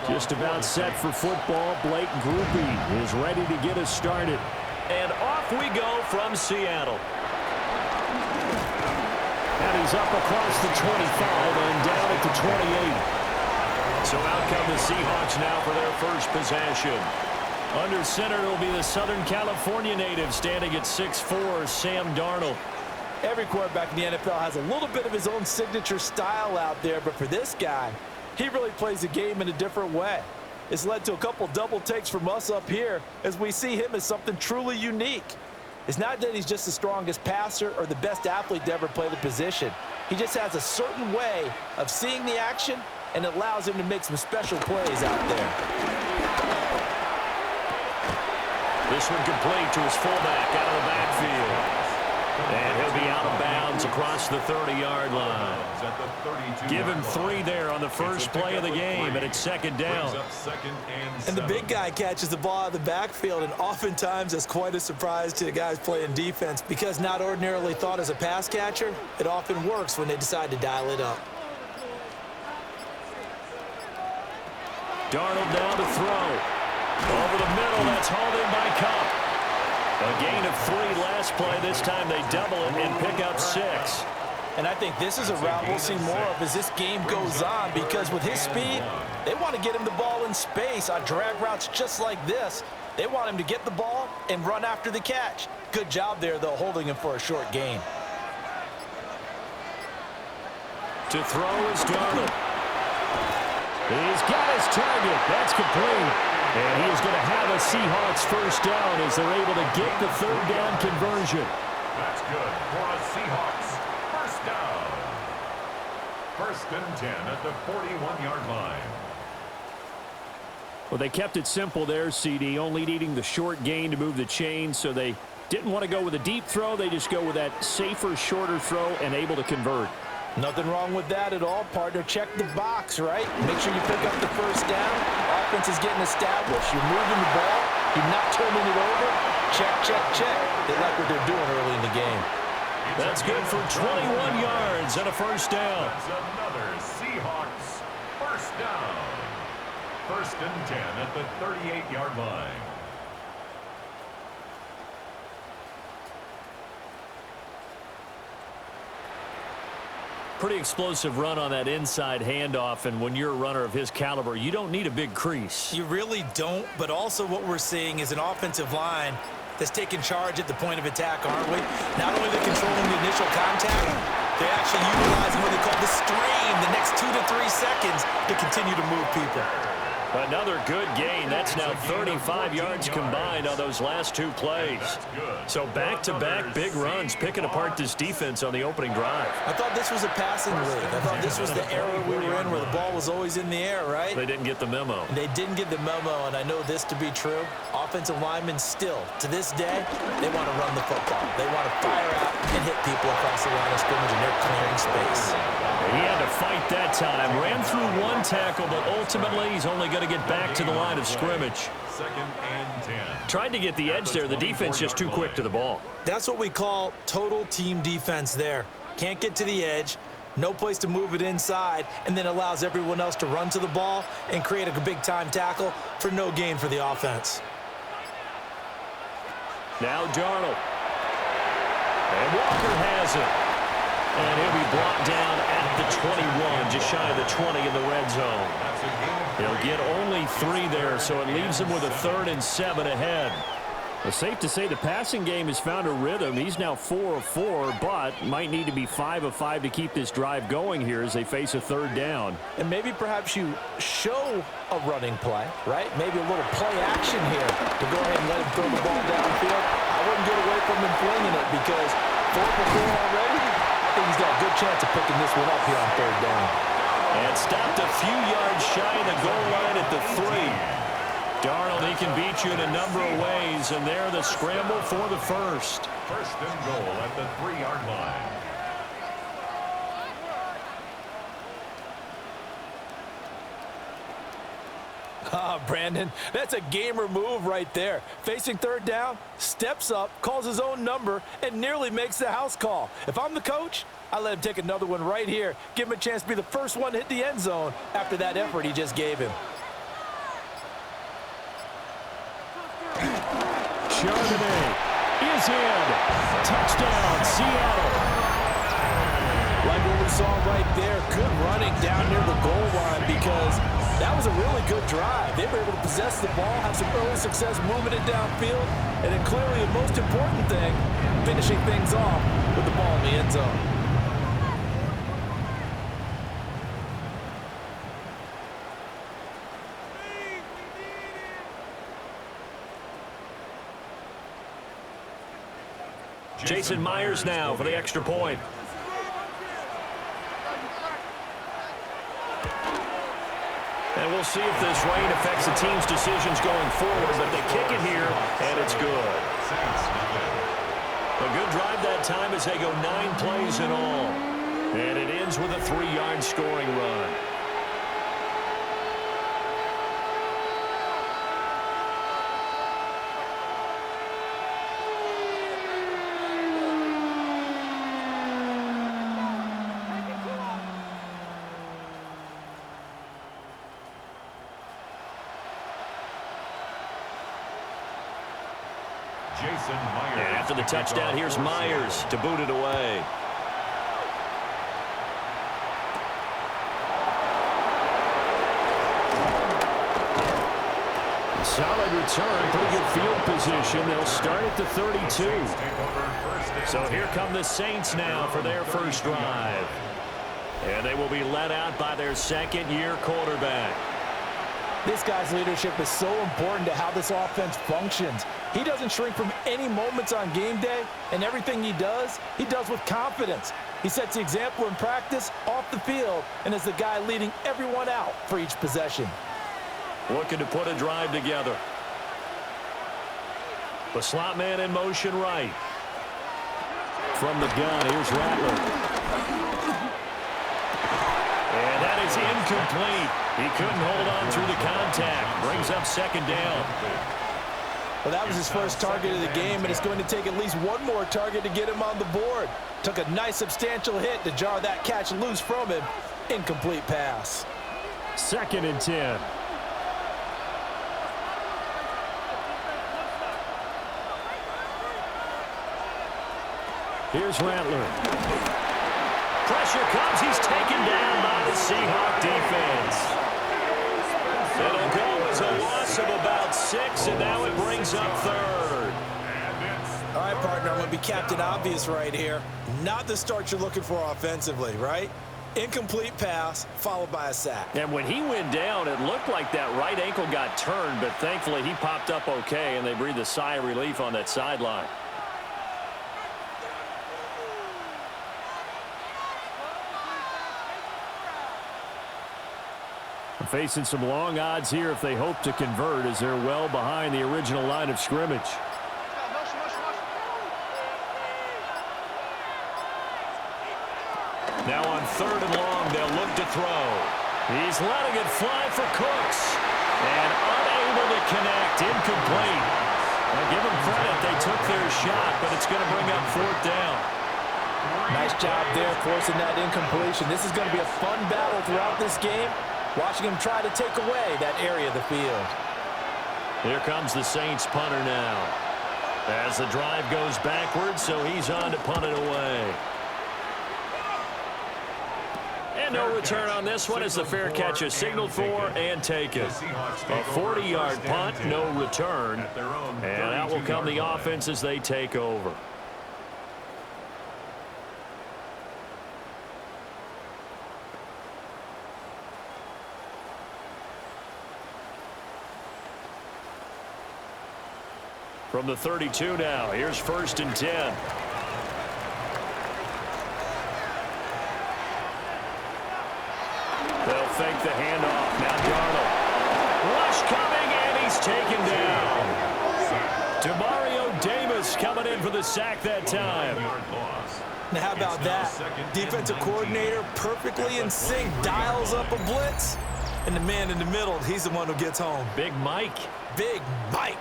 Just about set for football. Blake Groupie is ready to get us started. And off we go from Seattle. And he's up across the 25 and down at the 28. So out come the Seahawks now for their first possession. Under center will be the Southern California native standing at 6'4", Sam Darnold. Every quarterback in the NFL has a little bit of his own signature style out there, but for this guy, he really plays the game in a different way. It's led to a couple double takes from us up here as we see him as something truly unique. It's not that he's just the strongest passer or the best athlete to ever play the position. He just has a certain way of seeing the action, and it allows him to make some special plays out there. This one complete to his fullback out of the backfield. And he'll be out of bounds across the 30-yard line. Give him 3 there on the first play of the game, and it's second down. And the big guy catches the ball out of the backfield, and oftentimes that's quite a surprise to the guys playing defense because not ordinarily thought as a pass catcher, it often works when they decide to dial it up. Darnold down to throw. Over the middle, that's hauled in by Cup. A gain of 3 last play. This time they double it and pick up 6. And I think this is a route we'll see more of as this game goes on because with his speed, they want to get him the ball in space on drag routes just like this. They want him to get the ball and run after the catch. Good job there, though, holding him for a short gain. To throw is Darnold. He's got his target. That's complete. And he is going to have a Seahawks first down as they're able to get the third down conversion. That's good for a Seahawks first down. 1st and 10 at the 41-yard line. Well, they kept it simple there, CD, only needing the short gain to move the chains, so they didn't want to go with a deep throw. They just go with that safer, shorter throw and able to convert. Nothing wrong with that at all, partner. Check the box, right? Make sure you pick up the first down. Offense is getting established. You're moving the ball. You're not turning it over. Check, check, check. They like what they're doing early in the game. That's good for 21 yards and a first down. That's another Seahawks first down. 1st and 10 at the 38-yard line. Pretty explosive run on that inside handoff, and when you're a runner of his caliber, you don't need a big crease. You really don't, but also what we're seeing is an offensive line that's taking charge at the point of attack, aren't we? Not only are they controlling the initial contact, they're actually utilizing what they call the strain the next 2 to 3 seconds to continue to move people. Another good gain. That's now 35 yards combined on those last 2 plays. So back-to-back big runs, picking apart this defense on the opening drive. I thought this was a passing league. I thought this was the era we were in where the ball was always in the air, right? They didn't get the memo. They didn't get the memo, and I know this to be true. Offensive linemen still, to this day, they want to run the football. They want to fire out and hit people across the line of scrimmage, and they're clearing space. He had to fight that time. Ran through 1 tackle, but ultimately he's only going to get back to the line of scrimmage. 2nd and 10. Tried to get the edge there. The defense just too quick to the ball. That's what we call total team defense there. Can't get to the edge, no place to move it inside, and then allows everyone else to run to the ball and create a big-time tackle for no gain for the offense. Now Darnold. And Walker has it. And he'll be brought down at the 21, just shy of the 20 in the red zone. He'll get only 3 there, so it leaves him with a 3rd and 7 ahead. It's safe to say the passing game has found a rhythm. He's now 4 of 4, but might need to be 5 of 5 to keep this drive going here as they face a 3rd down. And maybe perhaps you show a running play, right? Maybe a little play action here to go ahead and let him throw the ball downfield. I wouldn't get away from him flinging it because 4 for 4 already. I think he's got a good chance of picking this one up here on 3rd down. And stopped a few yards shy of the goal line at the 3. Darnold, he can beat you in a number of ways, and there the scramble for the first. 1st and goal at the 3-yard line. Brandon, that's a gamer move right there. Facing third down, steps up, calls his own number, and nearly makes the house call. If I'm the coach, I let him take another one right here. Give him a chance to be the first one to hit the end zone after that effort he just gave him. Chardonnay is in. Touchdown, Seattle. Like what we saw right there, good running down near the goal line because that was a really good drive. They were able to possess the ball, have some early success moving it downfield, and then clearly the most important thing, finishing things off with the ball in the end zone. Jason Myers now for the extra point. And we'll see if this rain affects the team's decisions going forward, but they kick it here, and it's good. A good drive that time as they go 9 plays in all. And it ends with a 3-yard scoring run. And after the touchdown, here's Myers to boot it away. Solid return, pretty good field position. They'll start at the 32. So here come the Saints now for their first drive. And they will be led out by their second-year quarterback. This guy's leadership is so important to how this offense functions. He doesn't shrink from any moments on game day, and everything he does with confidence. He sets the example in practice, off the field, and is the guy leading everyone out for each possession. Looking to put a drive together. The slot man in motion right. From the gun, here's Rattler. And that is incomplete. He couldn't hold on through the contact. Brings up second down. Well, that was his first target of the game, and it's going to take at least one more target to get him on the board. Took a nice substantial hit to jar that catch loose from him. Incomplete pass. 2nd and 10. Here's Rattler. Pressure comes. He's taken down by the Seahawks defense. It'll go as a loss of about 6, and now it brings up 3rd. All right, partner, I'm going to be Captain Obvious right here. Not the start you're looking for offensively, right? Incomplete pass followed by a sack. And when he went down, it looked like that right ankle got turned, but thankfully he popped up okay, and they breathed a sigh of relief on that sideline. Facing some long odds here if they hope to convert, as they're well behind the original line of scrimmage. Now on 3rd and long, they'll look to throw. He's letting it fly for Cooks. And unable to connect, incomplete. Now give them credit, they took their shot, but it's going to bring up 4th down. Nice job there forcing that incompletion. This is going to be a fun battle throughout this game. Watching him try to take away that area of the field. Here comes the Saints punter now. As the drive goes backwards, so he's on to punt it away. And no return on this one as the fair catch is signaled for and taken. A 40-yard punt, no return. And out will come the offense as they take over. From the 32 now, here's 1st and 10. They'll fake the handoff. Now Darnold. Rush coming, and he's taken down. Demario Davis coming in for the sack that time. Now how about that? Defensive coordinator perfectly in sync, dials up a blitz. And the man in the middle, he's the one who gets home. Big Mike. Big Mike.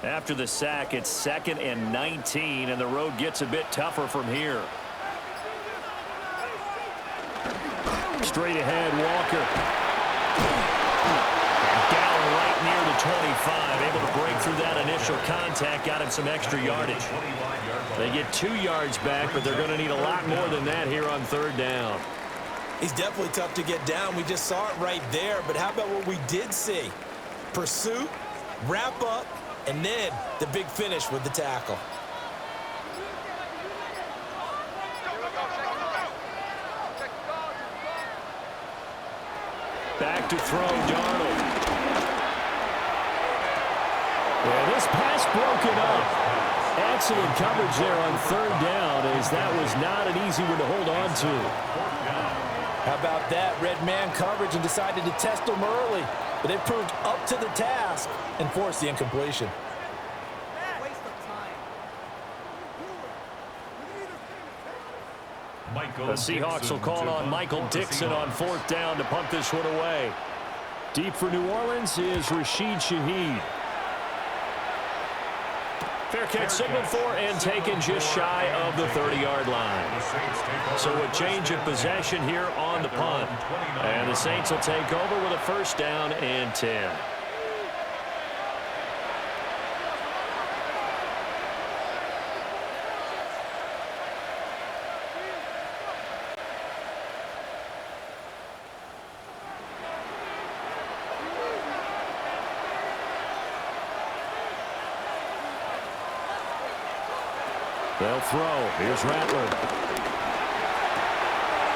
After the sack, it's 2nd and 19, and the road gets a bit tougher from here. Straight ahead, Walker. Down right near the 25, able to break through that initial contact, got him some extra yardage. They get 2 yards back, but they're going to need a lot more than that here on 3rd down. He's definitely tough to get down. We just saw it right there, but how about what we did see? Pursuit, wrap up, and then the big finish with the tackle. Back to throw, Darnold. Yeah, this pass broken up. Excellent coverage there on 3rd down, as that was not an easy one to hold on to. How about that? Red man coverage and decided to test them early. But they proved up to the task and forced the incompletion. The Seahawks will call on Michael Dixon on 4th down to punt this one away. Deep for New Orleans is Rashid Shaheed. Fair catch signaled for and taken just shy of the 30-yard line. So a change of possession here on the punt. And the Saints will take over with a 1st down and 10. They'll throw. Here's Rattler.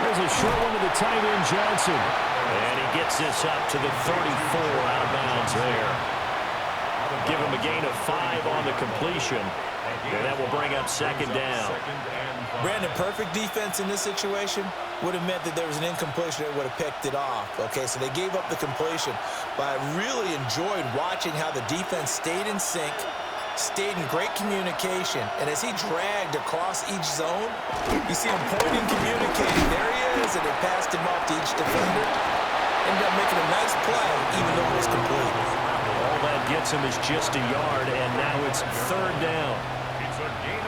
There's a short one to the tight end, Johnson. And he gets this up to the 34 out of bounds there. Give him a gain of 5 on the completion. And that will bring up 2nd down. Brandon, perfect defense in this situation would have meant that there was an incompletion that would have picked it off. Okay, so they gave up the completion. But I really enjoyed watching how the defense stayed in sync, stayed in great communication, and as he dragged across each zone, you see him pointing, communicating. There he is, and they passed him off to each defender. Ended up making a nice play, even though it was complete. All that gets him is just a yard, and now it's 3rd down.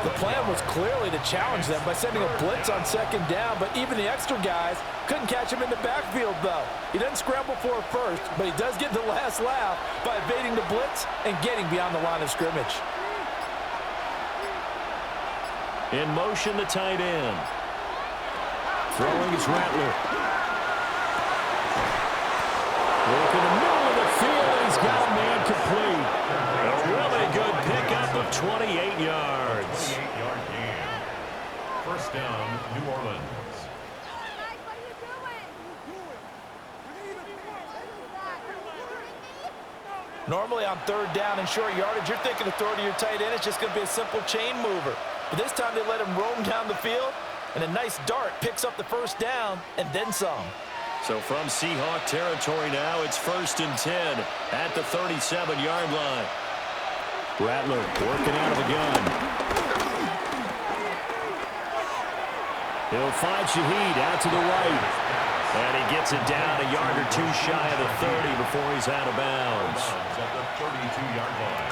The plan was clearly to challenge them by sending a blitz on 2nd down, but even the extra guys couldn't catch him in the backfield, though. He doesn't scramble for it first, but he does get the last laugh by evading the blitz and getting beyond the line of scrimmage. In motion, the tight end. Throwing is Rattler. Look in the middle of the field, he's got a man complete. A really good pickup of 28 yards. 28-yard gain. 1st down, New Orleans. Normally on 3rd down and short yardage, you're thinking of throwing to your tight end. It's just going to be a simple chain mover. But this time they let him roam down the field, and a nice dart picks up the 1st down and then some. So from Seahawk territory now, it's 1st and 10 at the 37-yard line. Rattler working out of a gun. He'll find Shaheed out to the right. And he gets it down a yard or 2 shy of the 30 before he's out of bounds.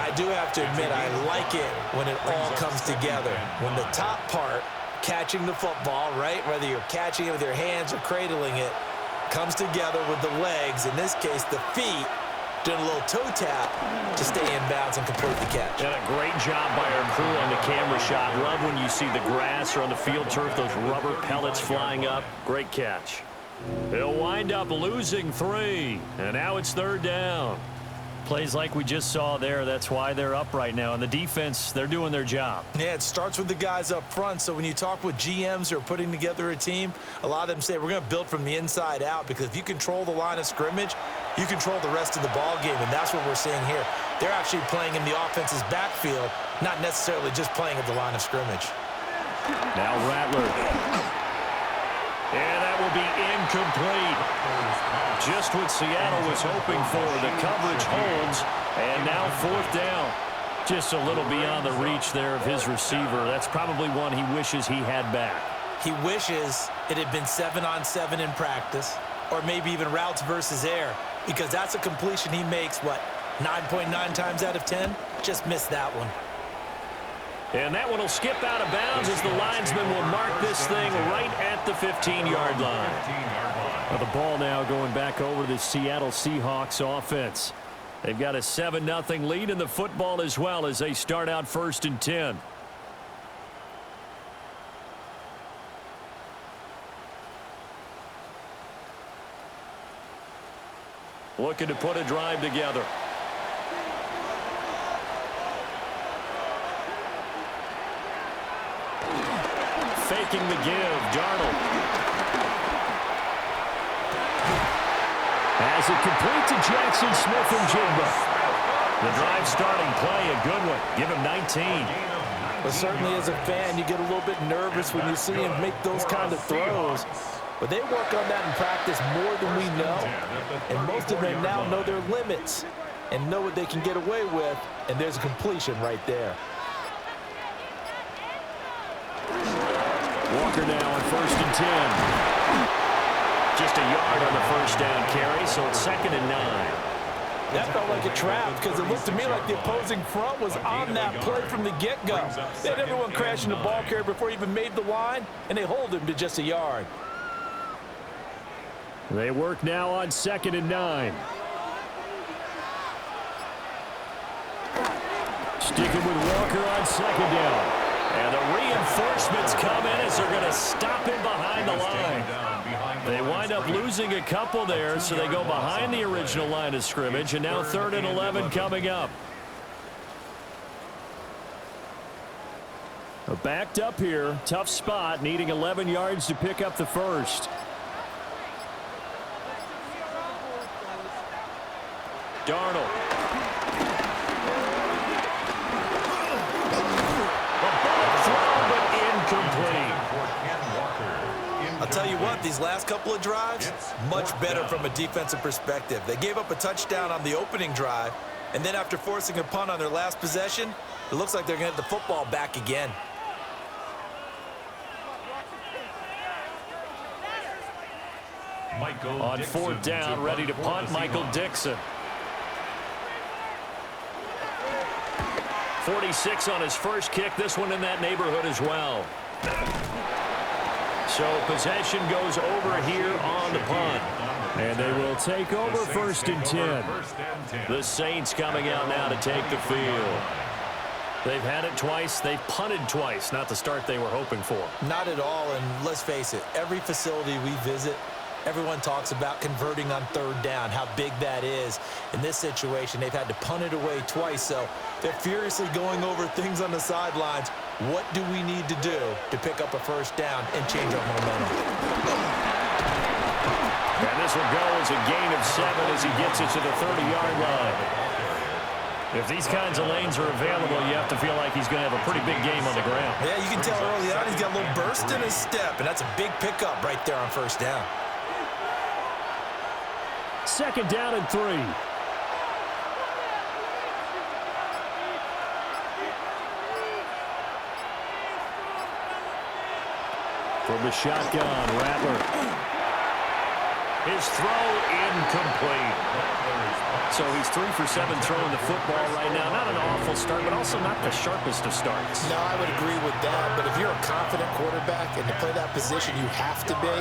I do have to admit, I like it when it all comes together. When the top part, catching the football, right, whether you're catching it with your hands or cradling it, comes together with the legs, in this case the feet, doing a little toe tap to stay in bounds and complete the catch. And a great job by our crew on the camera shot. Love when you see the grass or on the field turf, those rubber pellets flying up. Great catch. He'll wind up losing 3, and now it's 3rd down. Plays like we just saw there. That's why they're up right now. And the defense, they're doing their job. Yeah, it starts with the guys up front. So when you talk with GMs who are putting together a team, a lot of them say we're going to build from the inside out, because if you control the line of scrimmage, you control the rest of the ball game, and that's what we're seeing here. They're actually playing in the offense's backfield, not necessarily just playing at the line of scrimmage. Now Rattler. And that will be incomplete. Just what Seattle was hoping for. The coverage holds, and now 4th down. Just a little beyond the reach there of his receiver. That's probably one he wishes he had back. He wishes it had been 7-on-7 in practice, or maybe even routes versus air, because that's a completion he makes, 9.9 times out of 10? Just missed that one. And that one will skip out of bounds as the linesman will mark this thing right at the 15-yard line. Well, the ball now going back over to the Seattle Seahawks offense. They've got a 7-0 lead in the football as well as they start out 1st and 10. Looking to put a drive together. Faking the give, Darnold. As it complete to Jackson Smith and Jigba. The drive starting play, a good one. Give him 19. But certainly as a fan, you get a little bit nervous when you see him make those kind of throws. But they work on that in practice more than we know. And most of them now know their limits and know what they can get away with. And there's a completion right there. Walker now on 1st and 10. Just a yard on the 1st down carry, so it's 2nd and 9. That felt like a trap, because it looked to me like the opposing front was on that play from the get-go. They had everyone crashing the ball carrier before he even made the line, and they hold him to just a yard. They work now on 2nd and 9. Sticking with Walker on 2nd down. And the reinforcements come in as they're going to stop him behind the line. They wind up losing a couple there, so they go behind the original line of scrimmage, and now 3rd and 11 coming up. Backed up here, tough spot, needing 11 yards to pick up the first. Darnold. I'll tell you what, these last couple of drives, much better from a defensive perspective. They gave up a touchdown on the opening drive, and then after forcing a punt on their last possession, it looks like they're going to have the football back again. On 4th down, ready to punt, Michael Dixon. 46 on his first kick, this one in that neighborhood as well. So possession goes over here on the punt. And they will take over 1st and 10. The Saints coming out now to take the field. They've had it twice. They've punted twice. Not the start they were hoping for. Not at all, and let's face it, every facility we visit, everyone talks about converting on 3rd down, how big that is. In this situation, they've had to punt it away twice, so they're furiously going over things on the sidelines. What do we need to do to pick up a 1st down and change our momentum? And this will go as a gain of 7 as he gets it to the 30-yard line. If these kinds of lanes are available, you have to feel like he's going to have a pretty big game on the ground. Yeah, you can tell early on he's got a little burst in his step, and that's a big pickup right there on 1st down. 2nd down and 3. From the shotgun, Rattler. His throw incomplete. So he's 3 for 7 throwing the football right now. Not an awful start, but also not the sharpest of starts. No, I would agree with that. But if you're a confident quarterback and to play that position you have to be,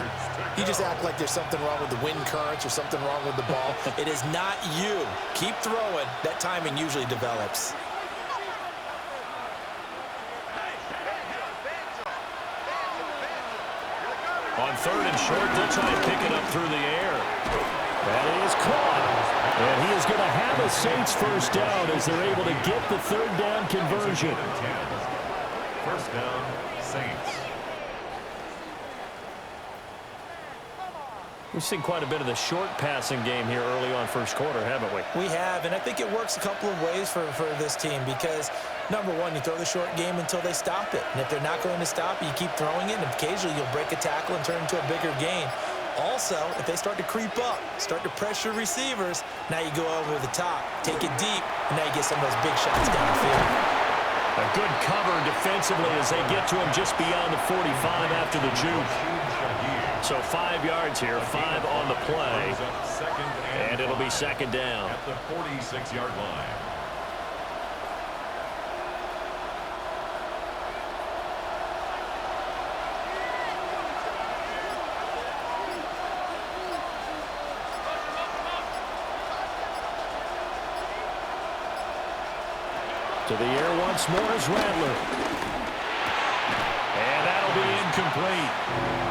you just act like there's something wrong with the wind currents or something wrong with the ball. It is not you. Keep throwing. That timing usually develops. On 3rd and short, they'll try and pick it up through the air. That is caught. And he is going to have a Saints first down as they're able to get the third down conversion. First down, Saints. We've seen quite a bit of the short passing game here early on first quarter, haven't we? We have, and I think it works a couple of ways for this team because, number one, you throw the short game until they stop it. And if they're not going to stop it, you keep throwing it, and occasionally you'll break a tackle and turn it into a bigger gain. Also, if they start to creep up, start to pressure receivers, now you go over the top, take it deep, and now you get some of those big shots downfield. A good cover defensively as they get to him just beyond the 45 after the juke. So 5 yards here, 5 on the play, and it'll be second down. At the 46-yard line. To the air once more is Rattler. And that'll be incomplete.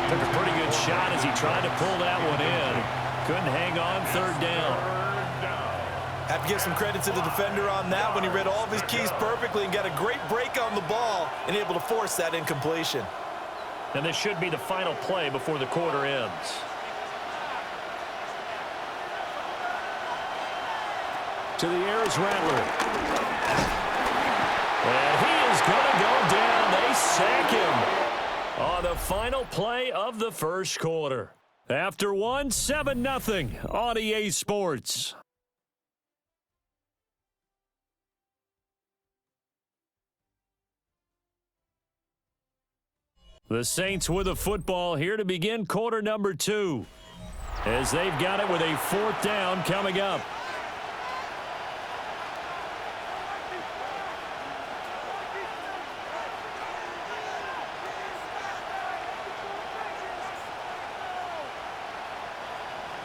Took a pretty good shot as he tried to pull that one in. Couldn't hang on, third down. Have to give some credit to the defender on that when he read all of his keys perfectly and got a great break on the ball and able to force that incompletion. And this should be the final play before the quarter ends. To the air is Rattler. And he is going to go down. They sack him on the final play of the first quarter. After one, 7-0 on EA Sports. The Saints with the football here to begin quarter number 2. As they've got it with a fourth down coming up.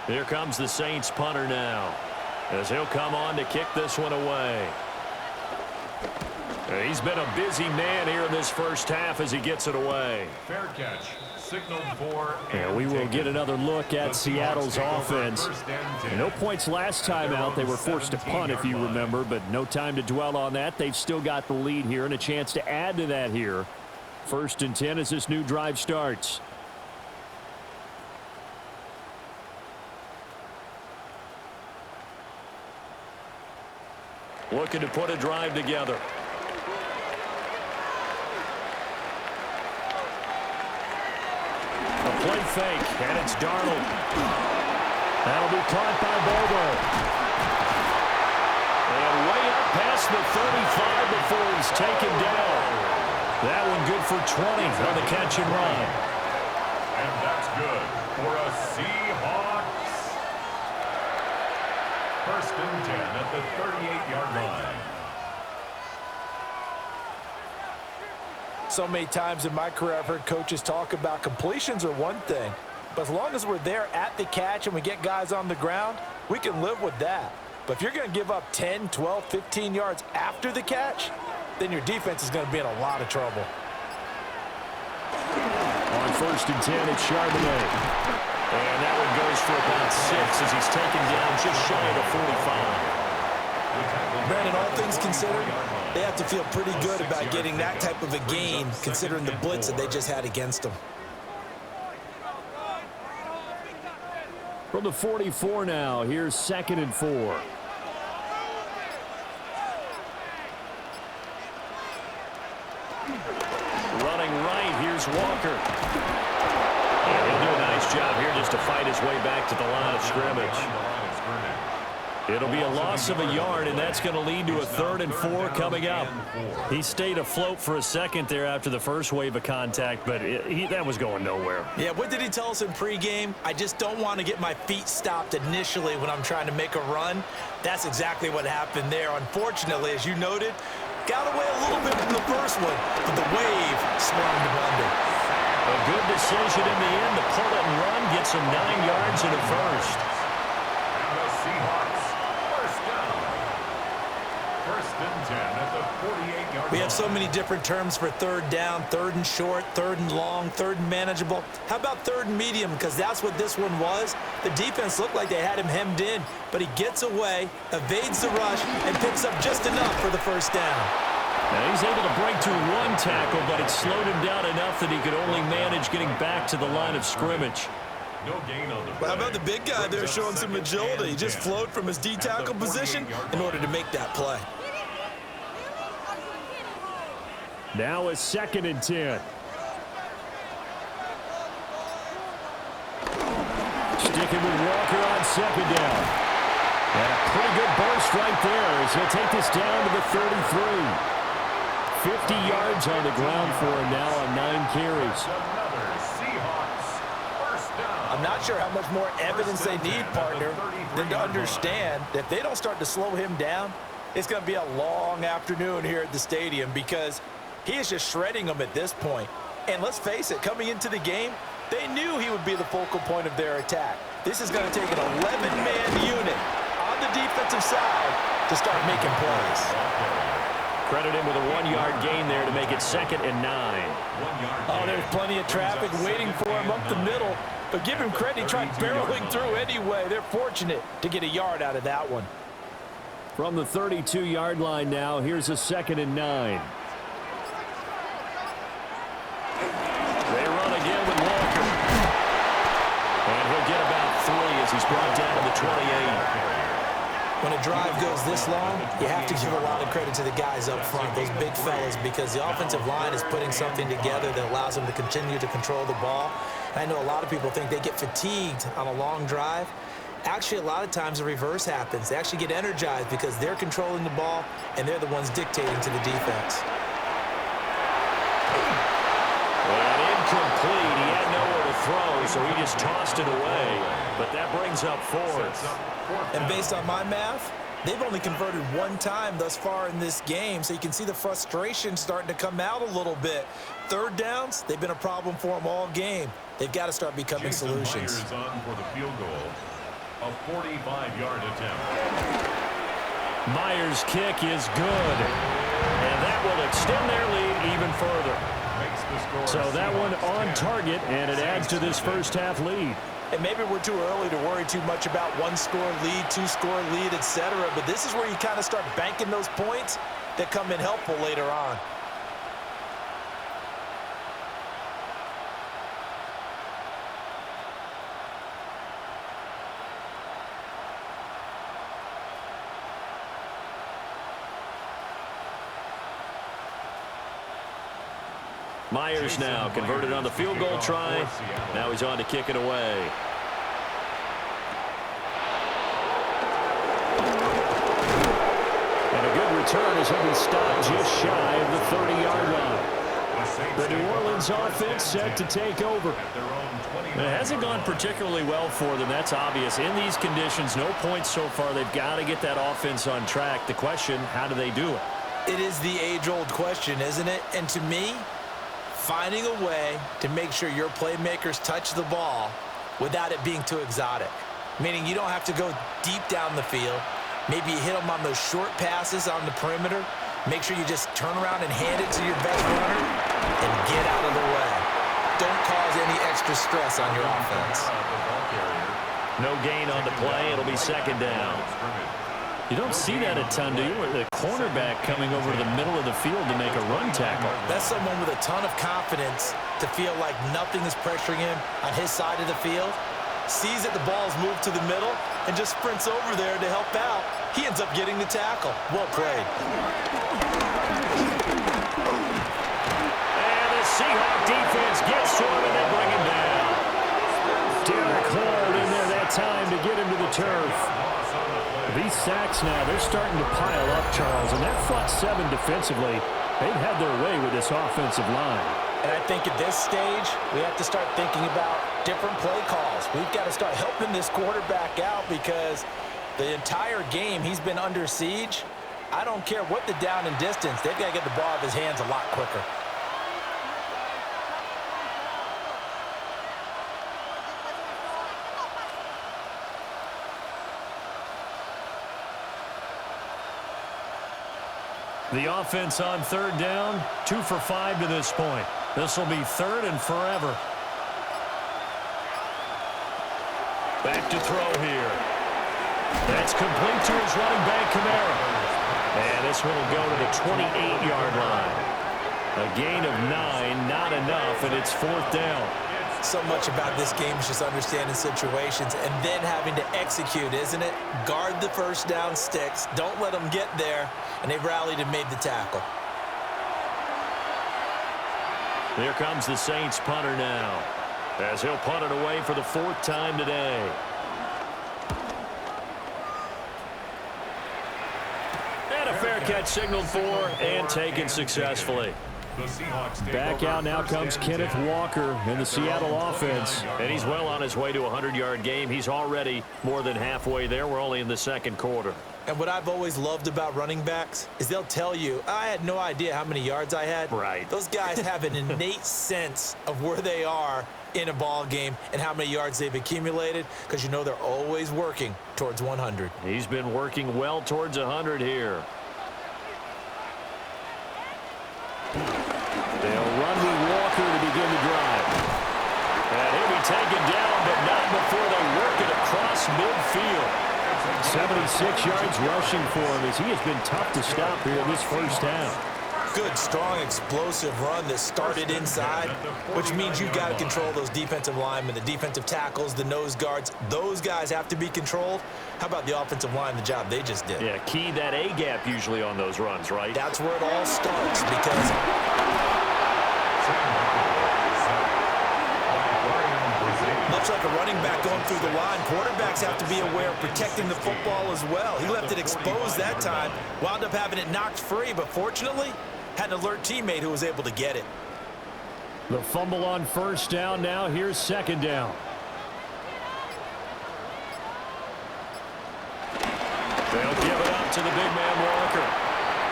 Here comes the Saints punter now, as he'll come on to kick this one away. He's been a busy man here in this first half as he gets it away. Fair catch, signaled for. And we will get another look at Seattle's offense. No points last time out. They were forced to punt, if you remember, but no time to dwell on that. They've still got the lead here and a chance to add to that here. 1st and 10 as this new drive starts. Looking to put a drive together. A play fake, and it's Darnold. That'll be caught by Bobo. And way up past the 35 before he's taken down. That one good for 20 on the catch and run. And that's good for a Seahawks. 1st and 10 at the 38-yard line. So many times in my career I've heard coaches talk about completions are one thing, but as long as we're there at the catch and we get guys on the ground, we can live with that. But if you're going to give up 10, 12, 15 yards after the catch, then your defense is going to be in a lot of trouble. On 1st and 10, it's Charbonnet. And that one goes for about 6 as he's taken down just shy of the 45. Brandon, all things considered, they have to feel pretty good about getting that type of a gain considering the blitz that they just had against them. From the 44 now, here's 2nd and 4. Running right, here's Walker. And he'll do a nice job here just to fight his way back to the line of scrimmage. It'll be a loss of a yard, and that's going to lead to a 3rd and 4 coming up. He stayed afloat for a second there after the first wave of contact, but that was going nowhere. Yeah, what did he tell us in pregame? I just don't want to get my feet stopped initially when I'm trying to make a run. That's exactly what happened there. Unfortunately, as you noted, got away a little bit from the first one, but the wave swung him under. A good decision in the end to pull it and run, gets him 9 yards in the first. And the Seahawks, 1st down. First and 10 at the 48-yard line. We have so many different terms for third down, third and short, third and long, third and manageable. How about third and medium? Because that's what this one was. The defense looked like they had him hemmed in, but he gets away, evades the rush, and picks up just enough for the first down. Now he's able to break through one tackle, but it slowed him down enough that he could only manage getting back to the line of scrimmage. No gain on the Well, how about the big guy there showing some agility? He just flowed from his D-tackle position in order to make that play. Now a 2nd and 10. Sticking with Walker on 2nd down. And a pretty good burst right there as he'll take this down to the 33. 50 yards on the ground for him now on 9 carries. Another Seahawks first down. I'm not sure how much more evidence they need, partner, than to understand that if they don't start to slow him down, it's going to be a long afternoon here at the stadium because he is just shredding them at this point. And let's face it, coming into the game, they knew he would be the focal point of their attack. This is going to take an 11-man unit on the defensive side to start making plays. Credit him with a 1-yard gain there to make it 2nd and 9. Oh, there's plenty of traffic waiting for him up the middle. But give him credit, he tried barreling through anyway. They're fortunate to get a yard out of that one. From the 32-yard line now, here's a 2nd and 9. They run again with Walker. And he'll get about 3 as he's brought down to the 28. When a drive goes this long, you have to give a lot of credit to the guys up front, those big fellas, because the offensive line is putting something together that allows them to continue to control the ball. I know a lot of people think they get fatigued on a long drive. Actually, a lot of times the reverse happens. They actually get energized because they're controlling the ball, and they're the ones dictating to the defense. And incomplete. He had nowhere to throw, so he just tossed it away. But that brings up 4th. And based on my math, they've only converted 1 time thus far in this game, so you can see the frustration starting to come out a little bit. Third downs, they've been a problem for them all game. They've got to start becoming solutions. Myers on for the field goal. A 45-yard attempt. Myers' kick is good. And that will extend their lead even further. So that one on target, and it adds to this first half lead. And maybe we're too early to worry too much about 1-score lead, 2-score lead, etc. But this is where you kind of start banking those points that come in helpful later on. Myers now converted on the field goal try. Now he's on to kick it away. And a good return as he'll be stopped just shy of the 30-yard line. The New Orleans offense set to take over. It hasn't gone particularly well for them. That's obvious. In these conditions, no points so far. They've got to get that offense on track. The question, how do they do it? It is the age-old question, isn't it? And to me, finding a way to make sure your playmakers touch the ball without it being too exotic. Meaning you don't have to go deep down the field. Maybe you hit them on those short passes on the perimeter. Make sure you just turn around and hand it to your best runner and get out of the way. Don't cause any extra stress on your offense. No gain on the play. It'll be 2nd down. You don't see that a ton, do you? Where the cornerback coming over to the middle of the field to make a run tackle. That's someone with a ton of confidence to feel like nothing is pressuring him on his side of the field. Sees that the ball's moved to the middle and just sprints over there to help out. He ends up getting the tackle. Well played. And the Seahawks defense gets to him and they bring him down. Derek Hall in there that time to get him to the turf. These sacks now, they're starting to pile up, Charles, and that front 7 defensively, they've had their way with this offensive line. And I think at this stage, we have to start thinking about different play calls. We've got to start helping this quarterback out because the entire game he's been under siege. I don't care what the down and distance, they've got to get the ball out of his hands a lot quicker. The offense on third down, 2 for 5 to this point. This will be third and forever. Back to throw here. That's complete to his running back, Kamara. And this one will go to the 28-yard line. A gain of 9, not enough, and it's fourth down. So much about this game is just understanding situations and then having to execute, isn't it? Guard the first down sticks. Don't let them get there. And they rallied and made the tackle. Here comes the Saints punter now, as he'll punt it away for the 4th time today. And a fair catch signaled for and taken successfully. Back out now comes Kenneth Walker in the Seattle offense. And he's well on his way to a 100-yard game. He's already more than halfway there. We're only in the second quarter. And what I've always loved about running backs is they'll tell you, I had no idea how many yards I had. Right. Those guys have an innate sense of where they are in a ball game and how many yards they've accumulated, because you know they're always working towards 100. He's been working well towards 100 here. They'll run with Walker to begin the drive. And he'll be taken down, but not before they work it across midfield. 76 yards rushing for him, as he has been tough to stop here in this first half. Good, strong, explosive run that started inside, which means you've got to control those defensive linemen, the defensive tackles, the nose guards. Those guys have to be controlled. How about the offensive line, the job they just did? Yeah, key that A-gap usually on those runs, right? That's where it all starts, because much like a running back going through the line, quarterbacks have to be aware of protecting the football as well. He left it exposed that time, wound up having it knocked free, but fortunately had an alert teammate who was able to get it. The fumble on first down now. Here's second down. They'll give it up to the big man Walker.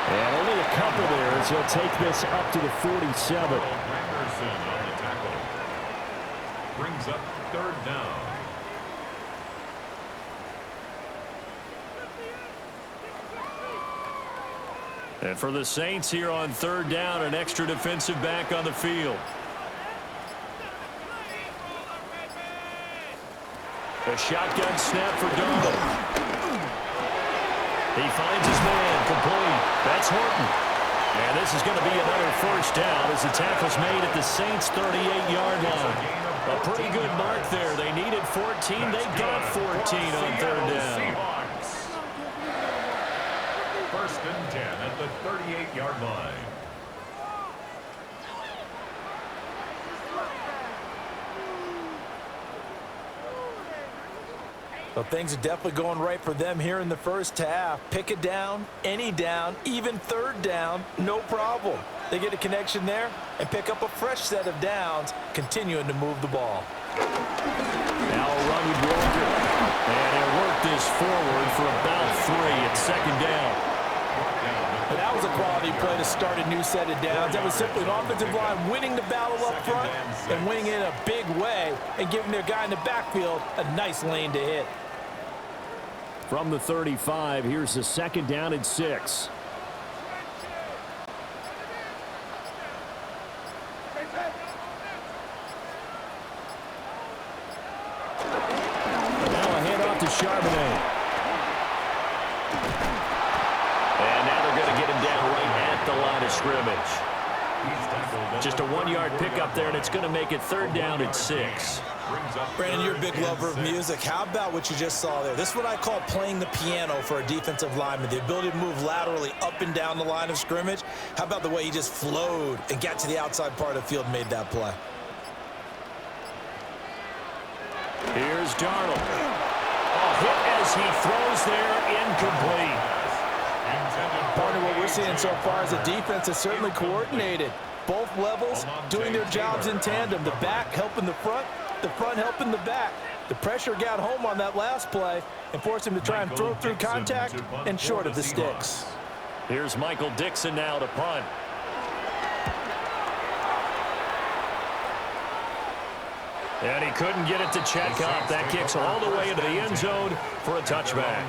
And only a couple there as he'll take this up to the 47. Brings up third down. And for the Saints here on third down, an extra defensive back on the field. A shotgun snap for Darnold. He finds his man, complete. That's Horton. And this is going to be another first down as the tackle's made at the Saints' 38-yard line. A pretty good mark there. They needed 14. They got 14 on third down. First and 10 at the 38-yard line. Well, things are definitely going right for them here in the first half. Pick it down, any down, even third down, no problem. They get a connection there and pick up a fresh set of downs, continuing to move the ball. Now a run with Walker. And he'll work this forward for about 3 at second down. And that was a quality play to start a new set of downs. That was simply an offensive line winning the battle up front and winning it in a big way and giving their guy in the backfield a nice lane to hit. From the 35, here's the second down and 6. Now a handoff to Charbonnet. And now they're going to get him down right at the line of scrimmage. Just a 1-yard pickup there, and it's going to make it third down and 6. Brandon, you're a big lover of music. How about what you just saw there? This is what I call playing the piano for a defensive lineman, the ability to move laterally up and down the line of scrimmage. How about the way he just flowed and got to the outside part of the field and made that play? Here's Darnold. A hit as he throws there, incomplete. Part of what we're seeing so far is the defense is certainly coordinated. Both levels doing their jobs in tandem. The back helping the front helping the back. The pressure got home on that last play and forced him to try and throw through contact and short of the sticks. Here's Michael Dixon now to punt. And he couldn't get it to check up. That kicks all the way into the end zone for a touchback.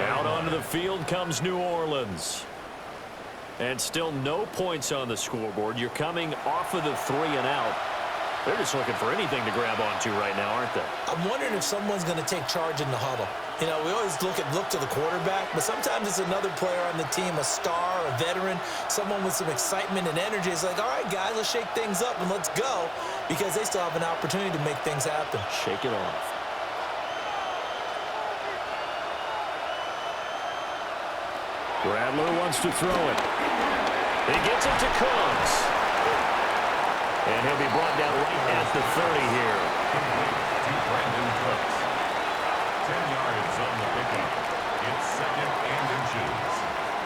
Out onto the field comes New Orleans. And still no points on the scoreboard. You're coming off of the 3 and out. They're just looking for anything to grab onto right now, aren't they? I'm wondering if someone's going to take charge in the huddle. You know, we always look to the quarterback, but sometimes it's another player on the team, a star, a veteran, someone with some excitement and energy. It's like, all right, guys, let's shake things up and let's go, because they still have an opportunity to make things happen. Shake it off. Rattler wants to throw it. He gets it to Cooks. And he'll be brought down right at the 30 here. To Brandon Cooks. 10 yards on the pickup. It's 2nd and inches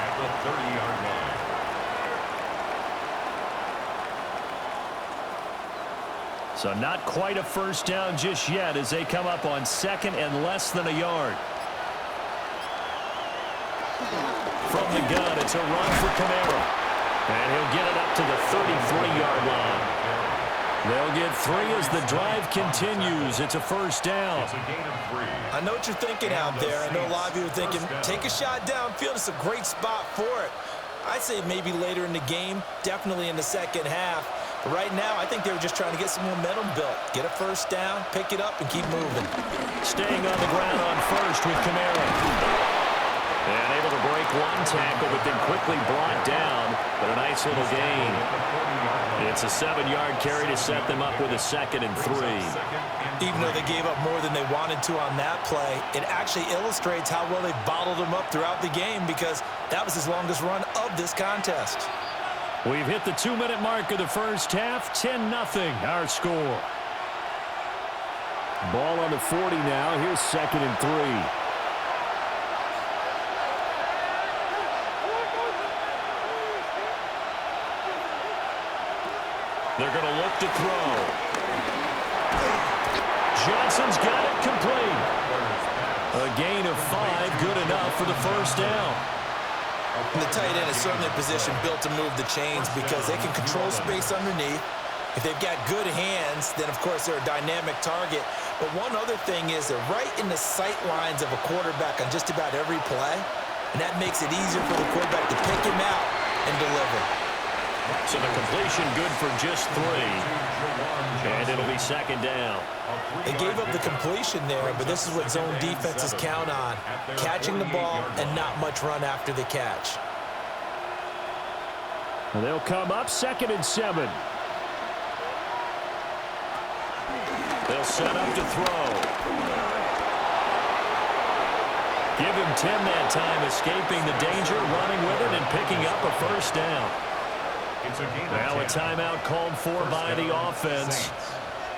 at the 30-yard line. So not quite a first down just yet as they come up on 2nd and less than a yard. From the gun, it's a run for Camara. And he'll get it up to the 33-yard line. They'll get 3 as the drive continues. It's a first down. It's a gain of 3. I know what you're thinking out there. I know a lot of you are thinking, take a shot downfield. It's a great spot for it. I'd say maybe later in the game, definitely in the second half. But right now, I think they were just trying to get some momentum built. Get a first down, pick it up, and keep moving. Staying on the ground on first with Camara. And able to break one tackle, but then quickly brought down. But a nice little gain. It's a 7-yard carry to set them up with a 2nd and 3. Even though they gave up more than they wanted to on that play, it actually illustrates how well they bottled them up throughout the game, because that was his longest run of this contest. We've hit the 2-minute mark of the first half. 10-0 our score. Ball on the 40 now. Here's 2nd and 3. They're going to look to throw. Johnson's got it complete. A gain of 5, good enough for the first down. And the tight end is certainly a position built to move the chains, because they can control space underneath. If they've got good hands, then of course they're a dynamic target. But one other thing is they're right in the sight lines of a quarterback on just about every play. And that makes it easier for the quarterback to pick him out and deliver. So the completion good for just 3. And it'll be 2nd down. They gave up the completion there, but this is what zone defenses count on. Catching the ball and not much run after the catch. And they'll come up 2nd and 7. They'll set up to throw. Give him 10 that time, escaping the danger, running with it, and picking up a first down. Now a timeout called for by the offense,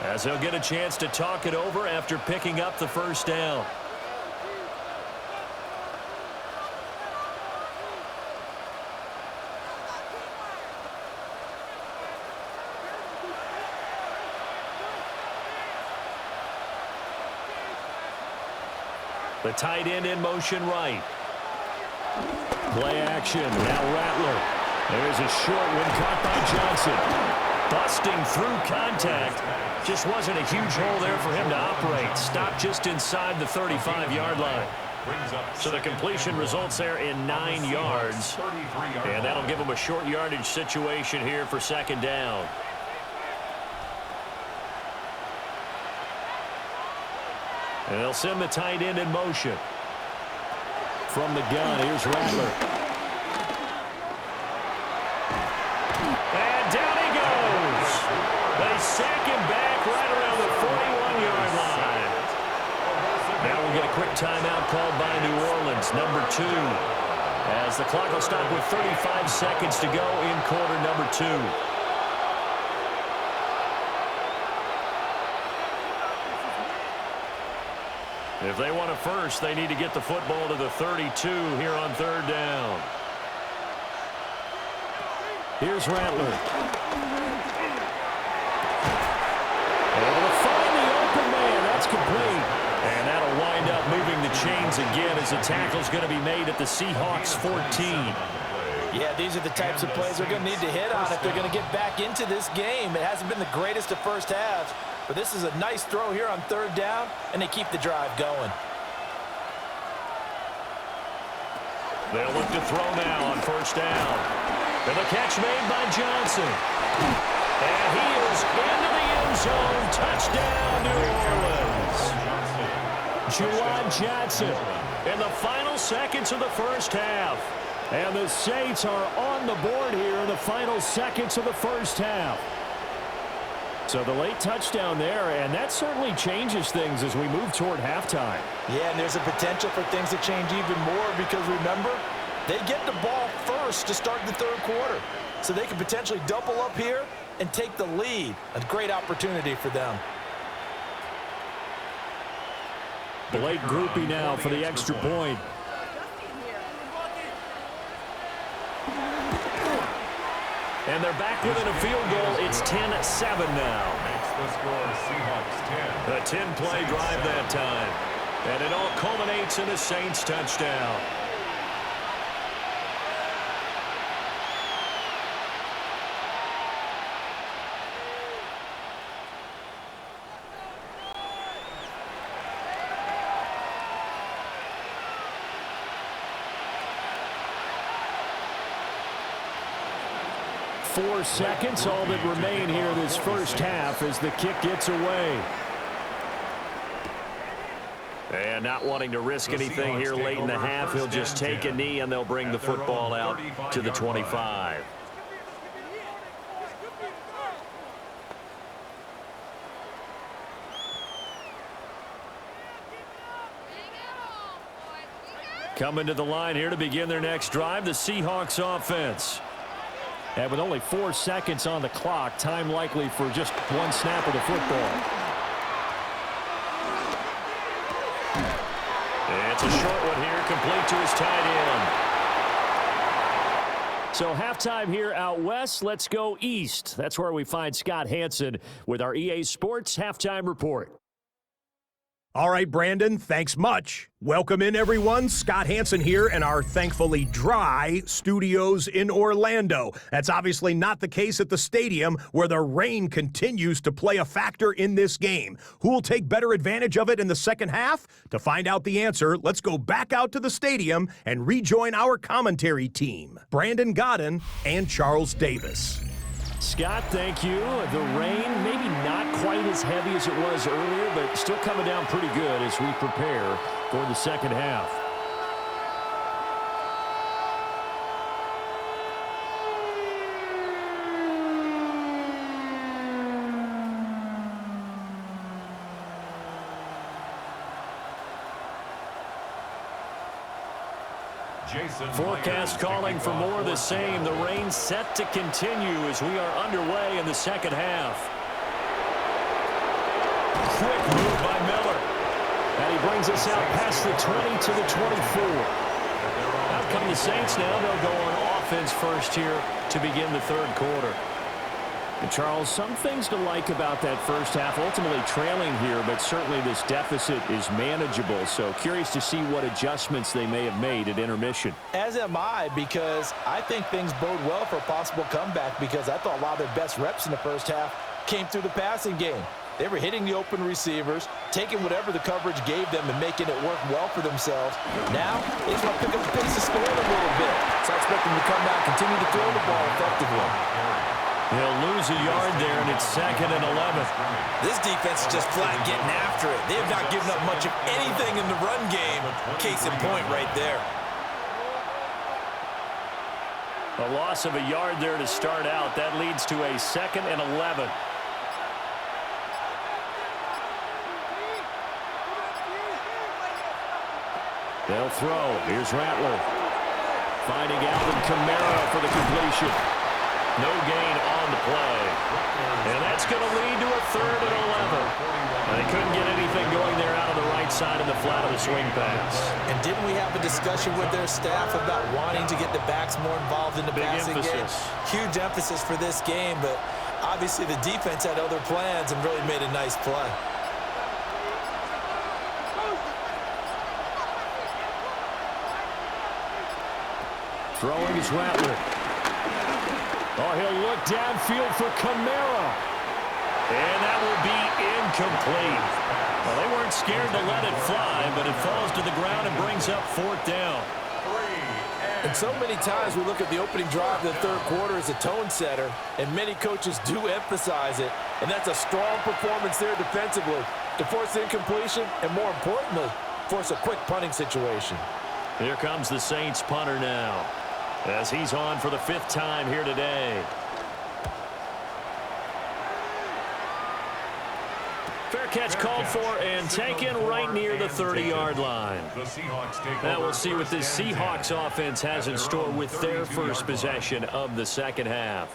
as they'll get a chance to talk it over after picking up the first down. The tight end in motion right. Play action. Now Rattler. There's a short one caught by Johnson. Busting through contact. Just wasn't a huge hole there for him to operate. Stopped just inside the 35-yard line. So the completion results there in 9 yards. And that'll give him a short yardage situation here for 2nd down. And they'll send the tight end in motion. From the gun, here's Rattler. And down he goes. They sack him back right around the 41-yard line. Now we'll get a quick timeout called by New Orleans, number 2. As the clock will stop with 35 seconds to go in quarter number 2. If they want a first, they need to get the football to the 32 here on 3rd down. Here's Rattler. Able to find the open man. That's complete. And that'll wind up moving the chains again as the tackle's going to be made at the Seahawks 14. Yeah, these are the types of plays they're going to need to hit on if they're going to get back into this game. It hasn't been the greatest of first halves, but this is a nice throw here on 3rd down, and they keep the drive going. They'll look to throw now on 1st down. And the catch made by Johnson. And he is into the end zone. Touchdown, New Orleans. Juwan Johnson in the final seconds of the first half. And the Saints are on the board here in the final seconds of the first half. So the late touchdown there, and that certainly changes things as we move toward halftime. Yeah, and there's a potential for things to change even more because, remember, they get the ball first to start the third quarter. So they can potentially double up here and take the lead. A great opportunity for them. Blake groupie now for the extra point. And they're back within a field goal. It's 10-7 now. Makes the score Seahawks 10. A 10-play drive that time. And it all culminates in a Saints touchdown. Four seconds, all that remain here this first half as the kick gets away. And not wanting to risk anything here late in the half, he'll just take a knee and they'll bring the football out to the 25. Coming to the line here to begin their next drive, the Seahawks offense. And with only 4 seconds on the clock, time likely for just one snap of the football. It's a short one here, complete to his tight end. So halftime here out west, let's go east. That's where we find Scott Hanson with our EA Sports Halftime Report. All right, Brandon, thanks much. Welcome in, everyone. Scott Hanson here in our thankfully dry studios in Orlando. That's obviously not the case at the stadium, where the rain continues to play a factor in this game. Who will take better advantage of it in the second half? To find out the answer, let's go back out to the stadium and rejoin our commentary team, Brandon Godden and Charles Davis. Scott, thank you. The rain, maybe not quite as heavy as it was earlier, but still coming down pretty good as we prepare for the second half. Forecast calling for more of the same. The rain set to continue as we are underway in the second half. Quick move by Miller. And he brings us out past the 20 to the 24. Out come the Saints now. They'll go on offense first here to begin the third quarter. And Charles, some things to like about that first half, ultimately trailing here, but certainly this deficit is manageable. So curious to see what adjustments they may have made at intermission. As am I, because I think things bode well for a possible comeback, because I thought a lot of their best reps in the first half came through the passing game. They were hitting the open receivers, taking whatever the coverage gave them and making it work well for themselves. Now, they just want to pick up the pace of scoring a little bit. So I expect them to come out and continue to throw the ball effectively. He'll lose a yard there, and it's 2nd and 11. This defense is just flat getting after it. They have not given up much of anything in the run game. Case in point right there. A loss of a yard there to start out. That leads to a 2nd and 11. They'll throw. Here's Rattler. Finding Alvin Kamara for the completion. No gain on the play. And that's going to lead to a 3rd and 11. And they couldn't get anything going there out of the right side of the flat of the swing pass. And didn't we have a discussion with their staff about wanting to get the backs more involved in the passing game? Huge emphasis for this game, but obviously the defense had other plans and really made a nice play. Throwing is Rattler. Oh, he'll look downfield for Kamara. And that will be incomplete. Well, they weren't scared to let it fly, but it falls to the ground and brings up 4th down. 3 And so many times we look at the opening drive of the third quarter as a tone setter, and many coaches do emphasize it. And that's a strong performance there defensively to force the incompletion and, more importantly, force a quick punting situation. Here comes the Saints punter now, as he's on for the 5th time here today. Fair catch called for and taken right near the 30-yard line. Now we'll see what this Seahawks offense has in store with their first possession of the second half.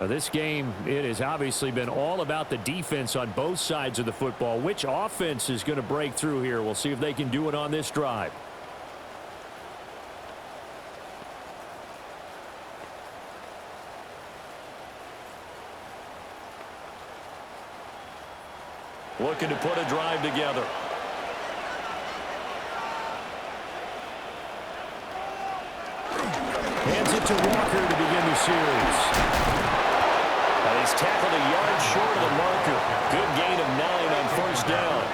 This game, it has obviously been all about the defense on both sides of the football. Which offense is going to break through here? We'll see if they can do it on this drive. Looking to put a drive together. Hands it to Walker to begin the series. He's tackled a yard short of the marker. Good gain of 9 on first down.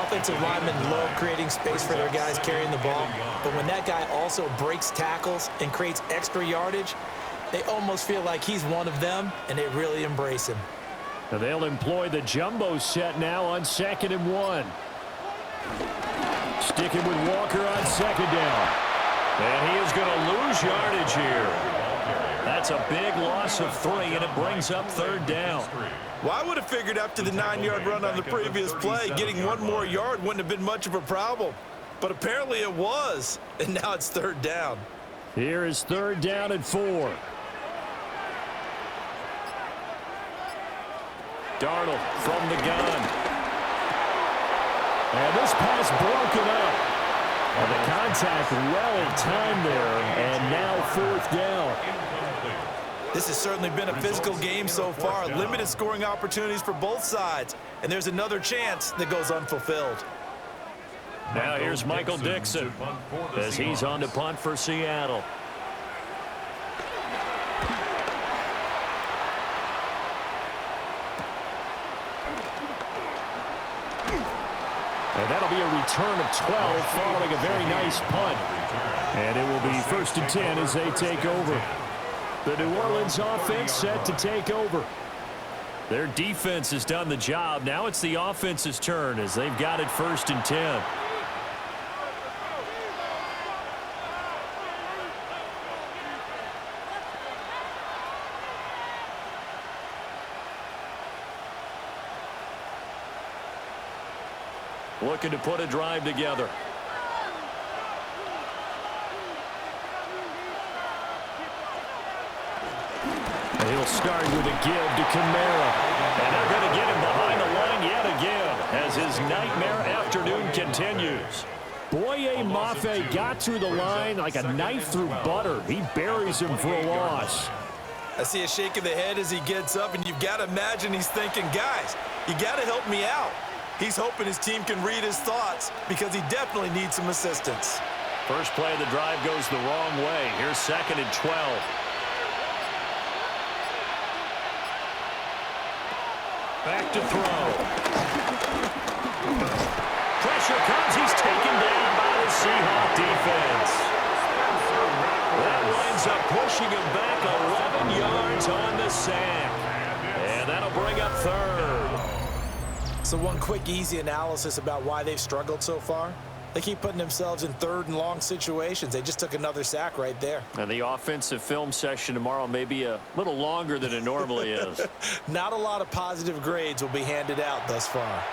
Offensive linemen love creating space for their guys carrying the ball, but when that guy also breaks tackles and creates extra yardage, they almost feel like he's one of them, and they really embrace him. Now they'll employ the jumbo set now on 2nd and 1. Sticking with Walker on 2nd down. And he is going to lose yardage here. That's a big loss of 3, and it brings up 3rd down. Well, I would have figured after the 9-yard run on the previous play, getting 1 more yard wouldn't have been much of a problem. But apparently it was, and now it's 3rd down. Here is 3rd down and 4. Darnold from the gun. And this pass broken up. And the contact well in time there, and now 4th down. This has certainly been a physical game so far. Limited scoring opportunities for both sides. And there's another chance that goes unfulfilled. Now here's Michael Dixon as he's on to punt for Seattle. And that'll be a return of 12 following a very nice punt. And it will be 1st and 10 as they take over. The New Orleans offense set to take over. Their defense has done the job. Now it's the offense's turn as they've got it 1st and 10. Looking to put a drive together. He'll start with a give to Kamara. And they're going to get him behind the line yet again as his nightmare afternoon continues. Boye Mafe got through the line like a knife through butter. He buries him for a loss. I see a shake of the head as he gets up, and you've got to imagine he's thinking, guys, you got to help me out. He's hoping his team can read his thoughts because he definitely needs some assistance. First play of the drive goes the wrong way. Here's 2nd and 12. Back to throw. Pressure comes. He's taken down by the Seahawks defense. That winds up pushing him back 11 yards on the sack. And that'll bring up 3rd. So one quick, easy analysis about why they've struggled so far. They keep putting themselves in 3rd and long situations. They just took another sack right there. And the offensive film session tomorrow may be a little longer than it normally is. Not a lot of positive grades will be handed out thus far.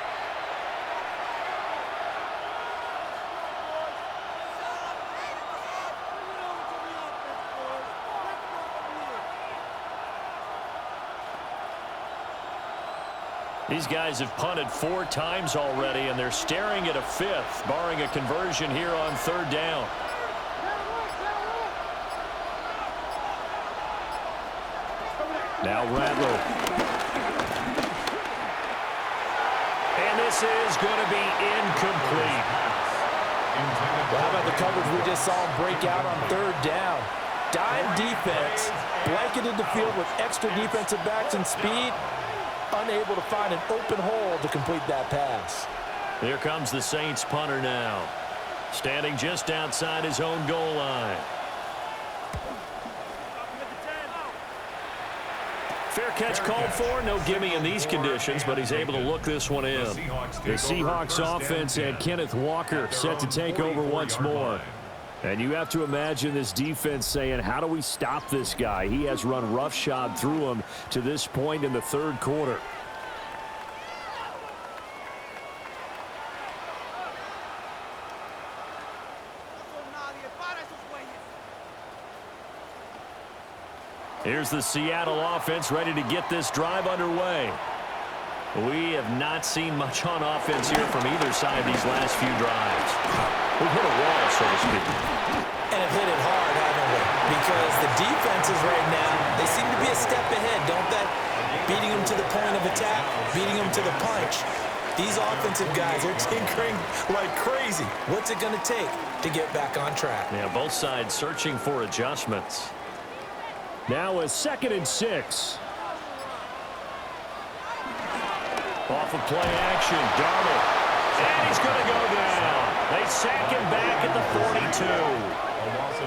These guys have punted 4 times already, and they're staring at a 5th, barring a conversion here on 3rd down. Now Rattler. And this is going to be incomplete. Well, how about the coverage we just saw him break out on 3rd down? Dime defense, blanketed the field with extra defensive backs and speed, unable to find an open hole to complete that pass. Here comes the Saints punter now. standing just outside his own goal line. Fair catch called for. No gimme in these conditions, but he's able to look this one in. The Seahawks offense and Kenneth Walker set to take over once more. And you have to imagine this defense saying, how do we stop this guy? He has run roughshod through him to this point in the third quarter. Here's the Seattle offense ready to get this drive underway. We have not seen much on offense here from either side these last few drives. We've hit a wall, so to speak. And have hit it hard, haven't we? Because the defenses right now, they seem to be a step ahead, don't they? Beating them to the point of attack, beating them to the punch. These offensive guys are tinkering like crazy. What's it going to take to get back on track? Yeah, both sides searching for adjustments. Now a 2nd and 6. Off of play action, Darnold. And he's going to go down. They sack him back at the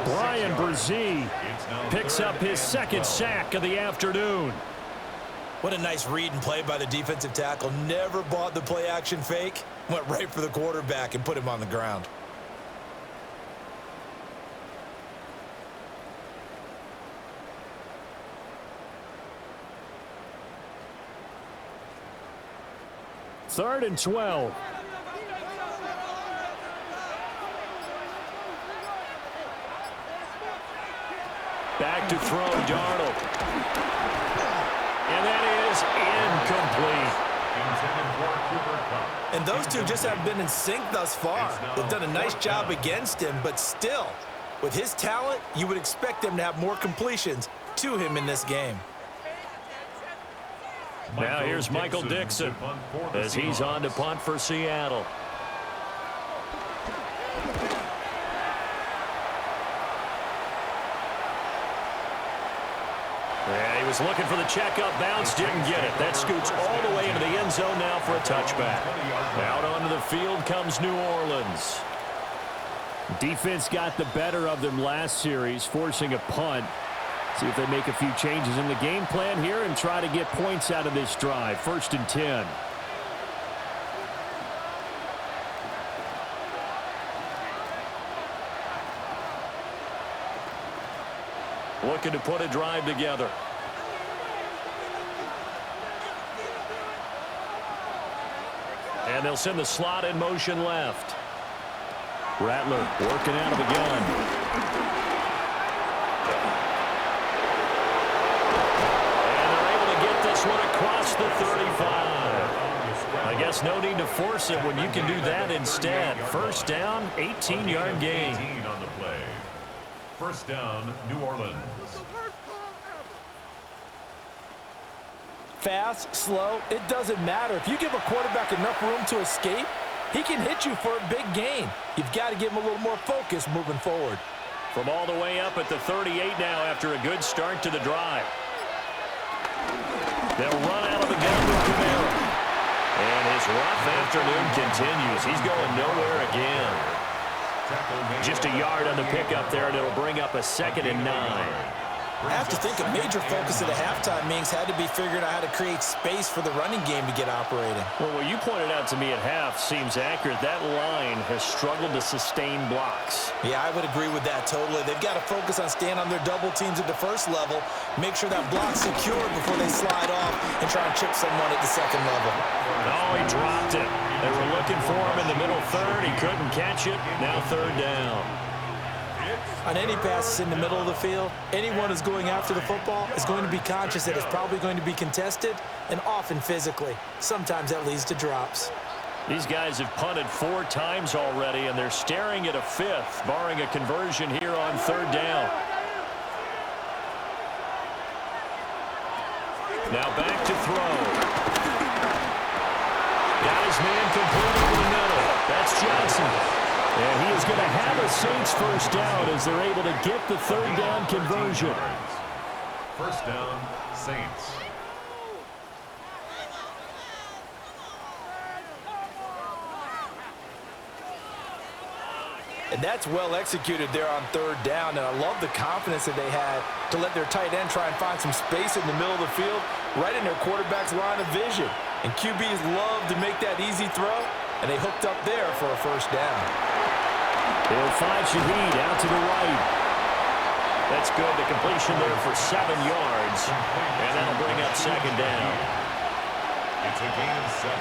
42. Brian Brzee picks up his 2nd sack of the afternoon. What a nice read and play by the defensive tackle. Never bought the play action fake. Went right for the quarterback and put him on the ground. Third and 12. Back to throw, Darnold. And that is incomplete. And those two just haven't been in sync thus far. They've done a nice job against him, but still, with his talent, you would expect them to have more completions to him in this game. Now here's Michael Dixon as he's on to punt for Seattle. Yeah, he was looking for the checkup bounce, didn't get it. That scoots all the way into the end zone now for a touchback. Out onto the field comes New Orleans. Defense got the better of them last series, forcing a punt. See if they make a few changes in the game plan here and try to get points out of this drive. 1st and 10. Looking to put a drive together. And they'll send the slot in motion left. Rattler working out of the gun. Across the 35. I guess no need to force it when you can do that instead. First down, 18-yard gain. 18 on the play. First down, New Orleans. Fast, slow, it doesn't matter. If you give a quarterback enough room to escape, he can hit you for a big gain. You've got to give him a little more focus moving forward. From all the way up at the 38 now after a good start to the drive. They'll run out of the gun with Camara. And his rough afternoon continues. He's going nowhere again. Just a yard on the pickup there, and it'll bring up a 2nd and 9. I have to think a major focus of the halftime meetings had to be figuring out how to create space for the running game to get operating. Well, what you pointed out to me at half seems accurate. That line has struggled to sustain blocks. Yeah, I would agree with that totally. They've got to focus on staying on their double teams at the first level, make sure that block's secured before they slide off and try and chip someone at the second level. Oh, he dropped it. They were looking for him in the middle third. He couldn't catch it. Now 3rd down. On any passes in the middle of the field, anyone who's going after the football is going to be conscious that it's probably going to be contested and often physically. Sometimes that leads to drops. These guys have punted 4 times already, and they're staring at a 5th, barring a conversion here on 3rd down. Now back to throw. Got his man complete over the middle. That's Johnson. And he is going to have a Saints first down as they're able to get the 3rd down conversion. First down, Saints. And that's well executed there on third down. And I love the confidence that they had to let their tight end try and find some space in the middle of the field, right in their quarterback's line of vision. And QBs love to make that easy throw, and they hooked up there for a first down. They'll find Shaheed out to the right. That's good. The completion there for 7 yards, and that'll bring up second down. It's a gain of 7.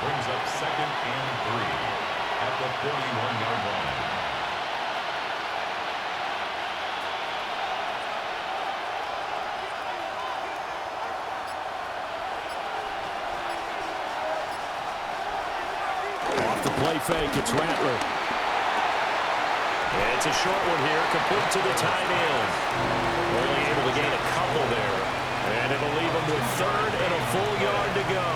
Brings up 2nd and 3 at the 41-yard line. Off the play fake, it's Rattler. It's a short one here, complete to the tight end. Only able to gain a couple there. And it'll leave him with 3rd and a full yard to go.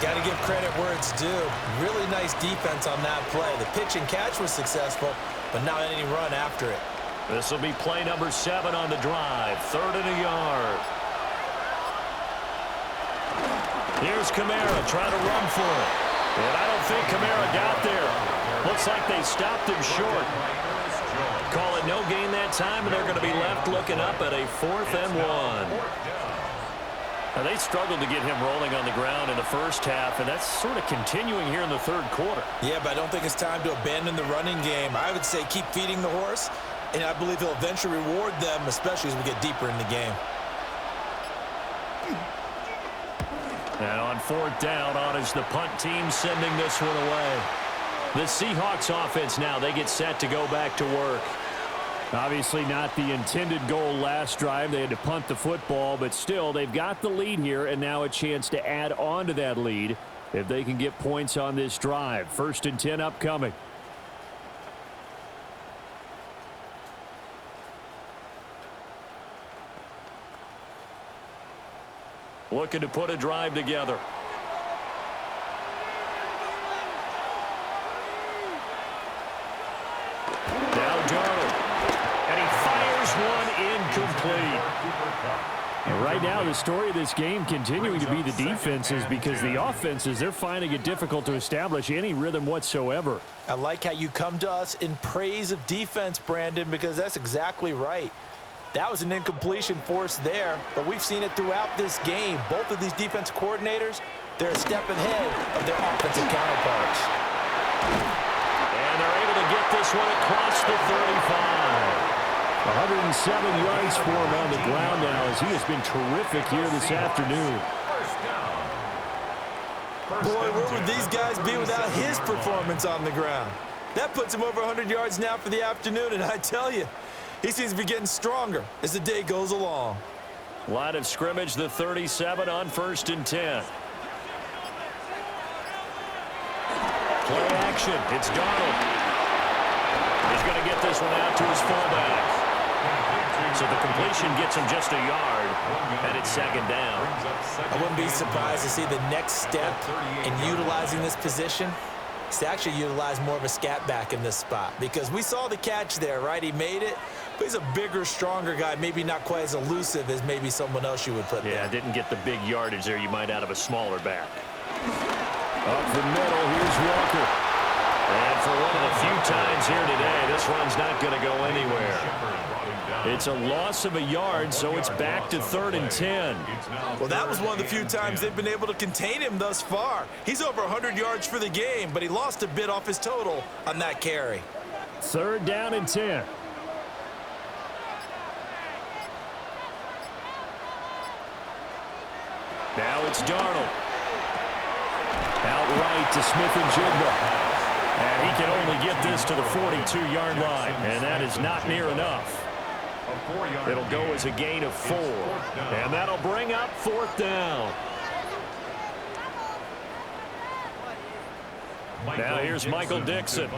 Got to give credit where it's due. Really nice defense on that play. The pitch and catch was successful, but not any run after it. This will be play number 7 on the drive. 3rd and a yard. Here's Kamara trying to run for it. And I don't think Kamara got there. Looks like they stopped him short. Call it no gain that time, and they're going to be left looking up at a 4th and 1. Now, they struggled to get him rolling on the ground in the first half, and that's sort of continuing here in the 3rd quarter. Yeah, but I don't think it's time to abandon the running game. I would say keep feeding the horse, and I believe he'll eventually reward them, especially as we get deeper in the game. And on 4th down, on is the punt team sending this one away. The Seahawks offense now, they get set to go back to work. Obviously not the intended goal last drive. They had to punt the football, but still, they've got the lead here, and now a chance to add on to that lead if they can get points on this drive. 1st and 10 upcoming. Looking to put a drive together. Now Darnold. And he fires one incomplete. And right now, the story of this game continuing to be the defenses, because the offenses, they're finding it difficult to establish any rhythm whatsoever. I like how you come to us in praise of defense, Brandon, because that's exactly right. That was an incompletion forced there, but we've seen it throughout this game. Both of these defense coordinators, they're a step ahead of their offensive counterparts. And they're able to get this one across the 35. 107 yards for him on the ground now, as he has been terrific here this afternoon. Boy, where would these guys be without his performance on the ground? That puts him over 100 yards now for the afternoon, and I tell you, he seems to be getting stronger as the day goes along. Line of scrimmage, the 37 on 1st and 10. Play action. It's Darnold. He's going to get this one out to his fullback. So the completion gets him just a yard, and it's 2nd down. I wouldn't be surprised to see the next step in utilizing this position is to actually utilize more of a scat back in this spot, because we saw the catch there, right? He made it, but he's a bigger, stronger guy, maybe not quite as elusive as maybe someone else you would put there. Yeah, didn't get the big yardage there you might out of a smaller back. Up the middle, here's Walker. And for one of the few times here today, this run's not going to go anywhere. It's a loss of a yard, so it's back to 3rd and 10. Well, that was one of the few times they've been able to contain him thus far. He's over 100 yards for the game, but he lost a bit off his total on that carry. 3rd down and 10. Now it's Darnold. Outright to Smith-Njigba. And he can only get this to the 42-yard line, and that is not near enough. It'll go as a gain of 4, and that'll bring up 4th down. Now here's Michael Dixon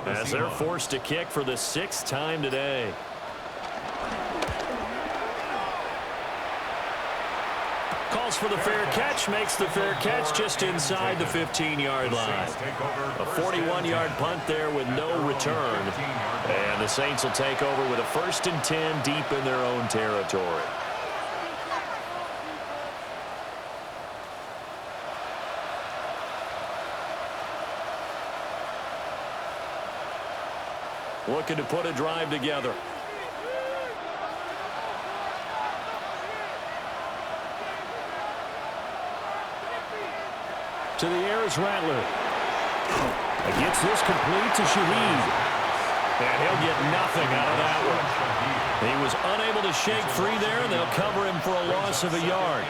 as they're forced to kick for the 6th time today. Calls for the fair catch, makes the fair catch just inside the 15-yard line. A 41-yard punt there with no return. And the Saints will take over with a 1st and 10 deep in their own territory. looking to put a drive together. To the air is Rattler. Gets this complete to Shaheed. And he'll get nothing out of that one. He was unable to shake free there, and they'll cover him for a loss of a yard.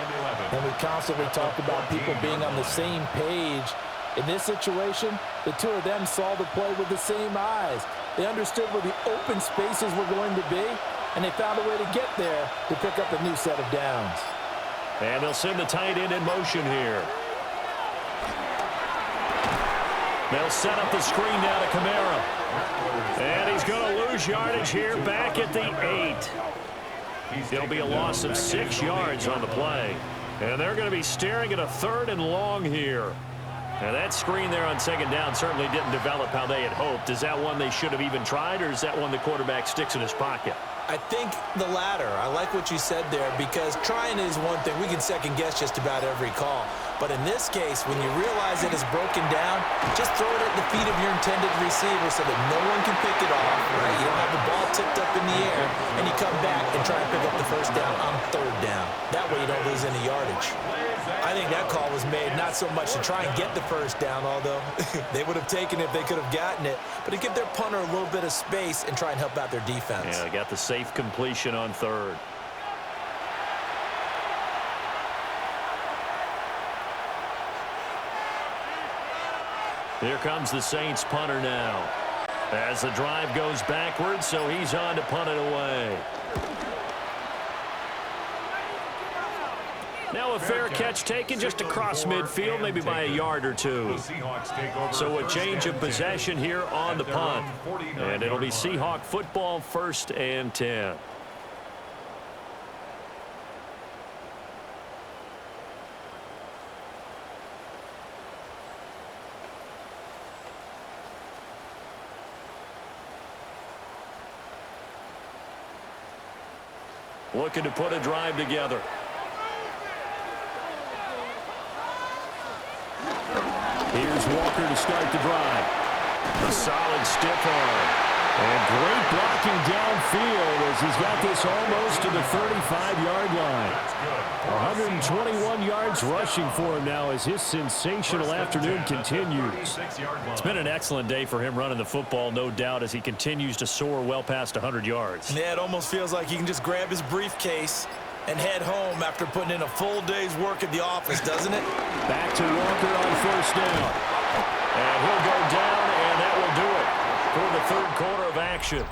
And we constantly talk about people being on the same page. In this situation, the two of them saw the play with the same eyes. They understood where the open spaces were going to be, and they found a way to get there to pick up a new set of downs. And they'll send the tight end in motion here. They'll set up the screen now to Kamara. And he's going to lose yardage here back at the 8. There'll be a loss of 6 yards on the play. And they're going to be staring at a 3rd and long here. Now that screen there on 2nd down certainly didn't develop how they had hoped. Is that one they should have even tried, or is that one the quarterback sticks in his pocket? I think the latter. I like what you said there, because trying is one thing. We can second guess just about every call. But in this case, when you realize it is broken down, just throw it at the feet of your intended receiver so that no one can pick it off, right? You don't have the ball tipped up in the air, and you come back and try and pick up the 1st down on 3rd down. That way you don't lose any yardage. I think that call was made not so much to try and get the 1st down, although they would have taken it if they could have gotten it, but to give their punter a little bit of space and try and help out their defense. Yeah, they got the safe completion on 3rd. Here comes the Saints punter now. As the drive goes backwards, so he's on to punt it away. Now a fair catch taken just across midfield, maybe by a yard or 2. So a change of possession here on the punt. And it'll be Seahawk football, 1st and 10. Looking to put a drive together. Here's Walker to start the drive. A solid stiff arm. And great blocking downfield as he's got this almost to the 35-yard line. 121 yards rushing for him now as his sensational afternoon continues. It's been an excellent day for him running the football, no doubt, as he continues to soar well past 100 yards. Yeah, it almost feels like he can just grab his briefcase and head home after putting in a full day's work at the office, doesn't it? Back to Walker on 1st down. And he'll go down, and that will do it for the 3rd quarter of action.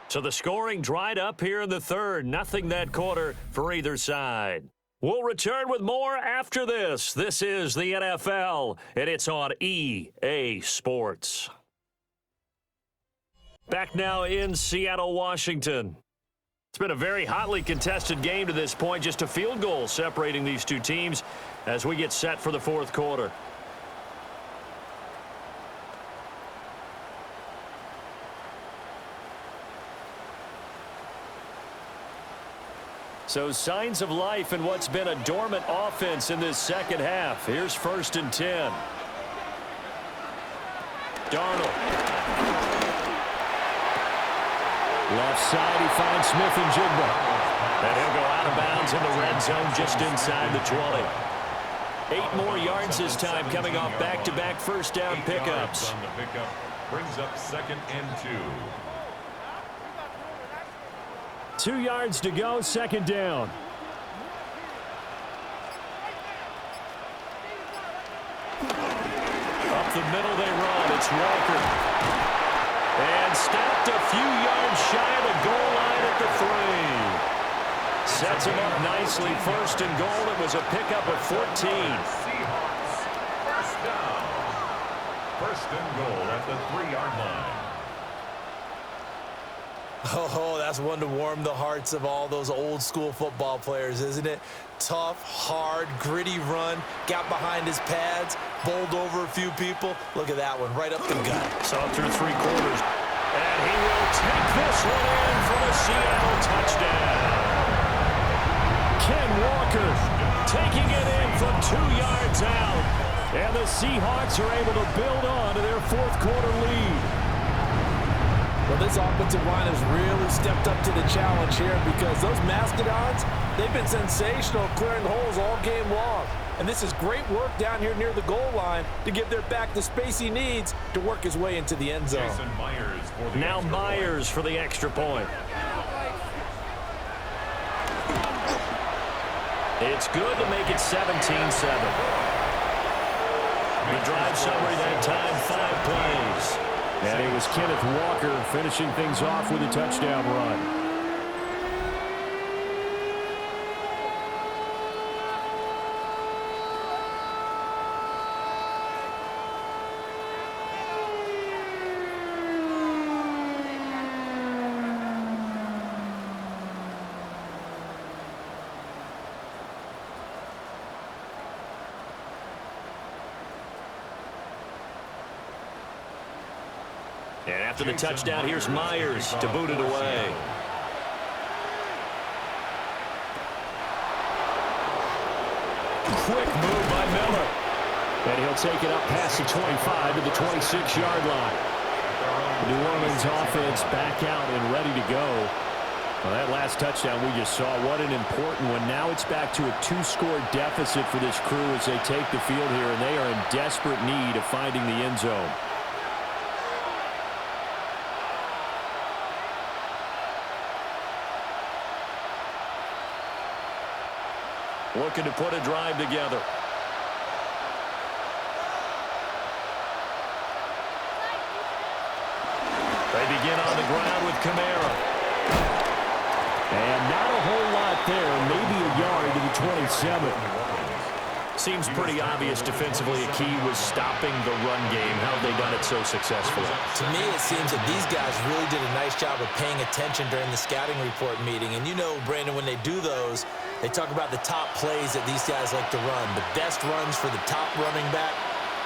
So the scoring dried up here in the 3rd. Nothing that quarter for either side. We'll return with more after this. This is the NFL, and it's on EA Sports. Back now in Seattle, Washington. It's been a very hotly contested game to this point. Just a field goal separating these two teams as we get set for the 4th quarter. So signs of life in what's been a dormant offense in this 2nd half. Here's 1st and 10. Darnold. Left side, he finds Smith and Jigba. And he'll go out of bounds in the red zone just inside the 20. 8 more yards this time coming off back-to-back 1st down pickups. On the pickup brings up 2nd and 2. 2 yards to go, 2nd down. Up the middle they run. It's Walker. And stopped a few yards shy of the goal line at the 3. Sets him up nicely. 1st and goal. It was a pickup of 14. Seahawks, 1st down. 1st and goal at the 3-yard line. Oh, that's one to warm the hearts of all those old school football players, isn't it? Tough, hard, gritty run, got behind his pads, bowled over a few people. Look at that one, right up the gut. Saw through 3 quarters. And he will take this one in for the Seattle touchdown. Ken Walker taking it in from 2 yards out. And the Seahawks are able to build on to their 4th quarter lead. Well, this offensive line has really stepped up to the challenge here because those Mastodons, they've been sensational clearing holes all game long. And this is great work down here near the goal line to give their back the space he needs to work his way into the end zone. Now Myers for the extra point. It's good to make it 17-7. The drive summary that time, 5 plays. And it was Kenneth Walker finishing things off with a touchdown run. And after the touchdown, here's Myers to boot it away. Quick move by Miller. And he'll take it up past the 25 to the 26-yard line. New Orleans offense back out and ready to go. Well, that last touchdown we just saw, what an important one. Now it's back to a 2-score deficit for this crew as they take the field here, and they are in desperate need of finding the end zone. Looking to put a drive together. They begin on the ground with Kamara. And not a whole lot there, maybe a yard to the 27. Seems pretty obvious defensively a key was stopping the run game. How have they done it so successfully? To me, it seems that these guys really did a nice job of paying attention during the scouting report meeting. And you know, Brandon, when they do those, they talk about the top plays that these guys like to run. The best runs for the top running back,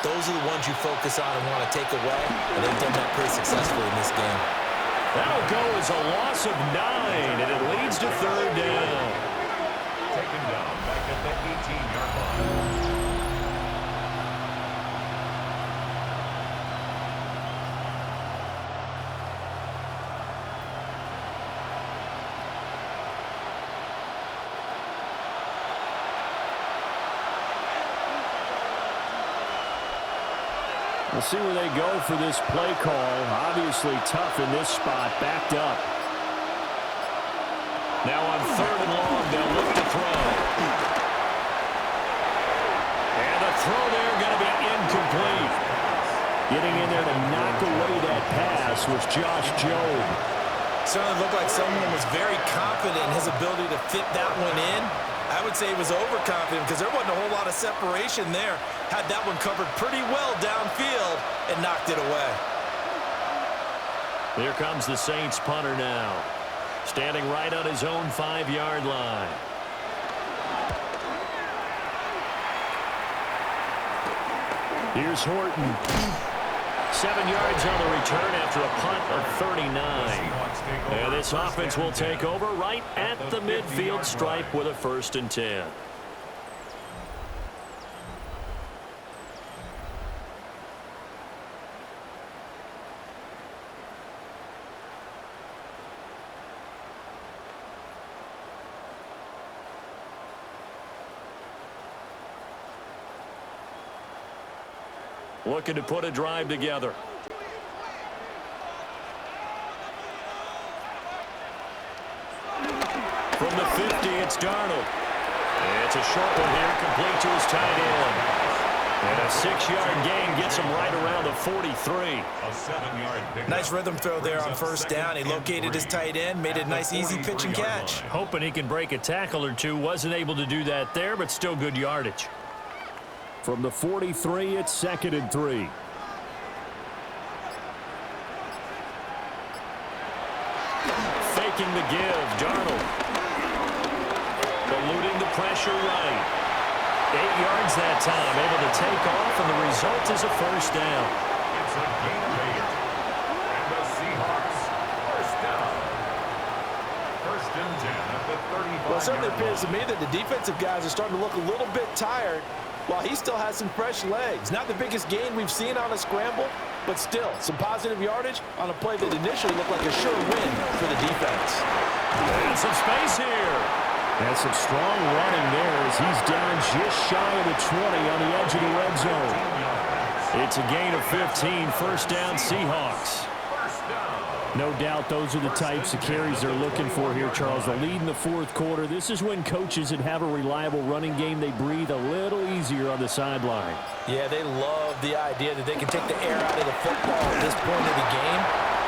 those are the ones you focus on and want to take away. And they've done that pretty successfully in this game. That'll go as a loss of 9, and it leads to 3rd down. Taken down back at the 18-yard line. We'll see where they go for this play call. Obviously tough in this spot, backed up. Now on 3rd and long, they'll look to throw. And the throw there going to be incomplete. Getting in there to knock away that pass was Josh Jobe. Certainly looked like someone was very confident in his ability to fit that one in. I would say he was overconfident because there wasn't a whole lot of separation there. Had that one covered pretty well downfield and knocked it away. Here comes the Saints punter now. Standing right on his own 5-yard line. Here's Horton. 7 yards on the return after a punt of 39. And this offense will take over right at the midfield stripe with a 1st and 10. Looking to put a drive together. From the 50, it's Darnold. It's a short one here, complete to his tight end. And a 6-yard gain gets him right around the 43. A 7-yard pickup. Nice rhythm throw there on 1st down. He located his tight end, made it a nice easy pitch and catch. Hoping he can break a tackle or two. Wasn't able to do that there, but still good yardage. From the 43, it's 2nd and 3. Faking the give, Darnold. Eluding the pressure right. 8 yards that time, able to take off, and the result is a 1st down. It's a gain of 8. And the Seahawks, 1st down. 1st and 10 at the 35. Well, it certainly appears to me that the defensive guys are starting to look a little bit tired while he still has some fresh legs. Not the biggest gain we've seen on a scramble, but still, some positive yardage on a play that initially looked like a sure win for the defense. And some space here. And some strong running there as he's down just shy of the 20 on the edge of the red zone. It's a gain of 15, first down Seahawks. No doubt those are the types of carries they're looking for here, Charles. The lead in the fourth quarter. This is when coaches that have a reliable running game, they breathe a little easier on the sideline. Yeah, they love the idea that they can take the air out of the football at this point of the game.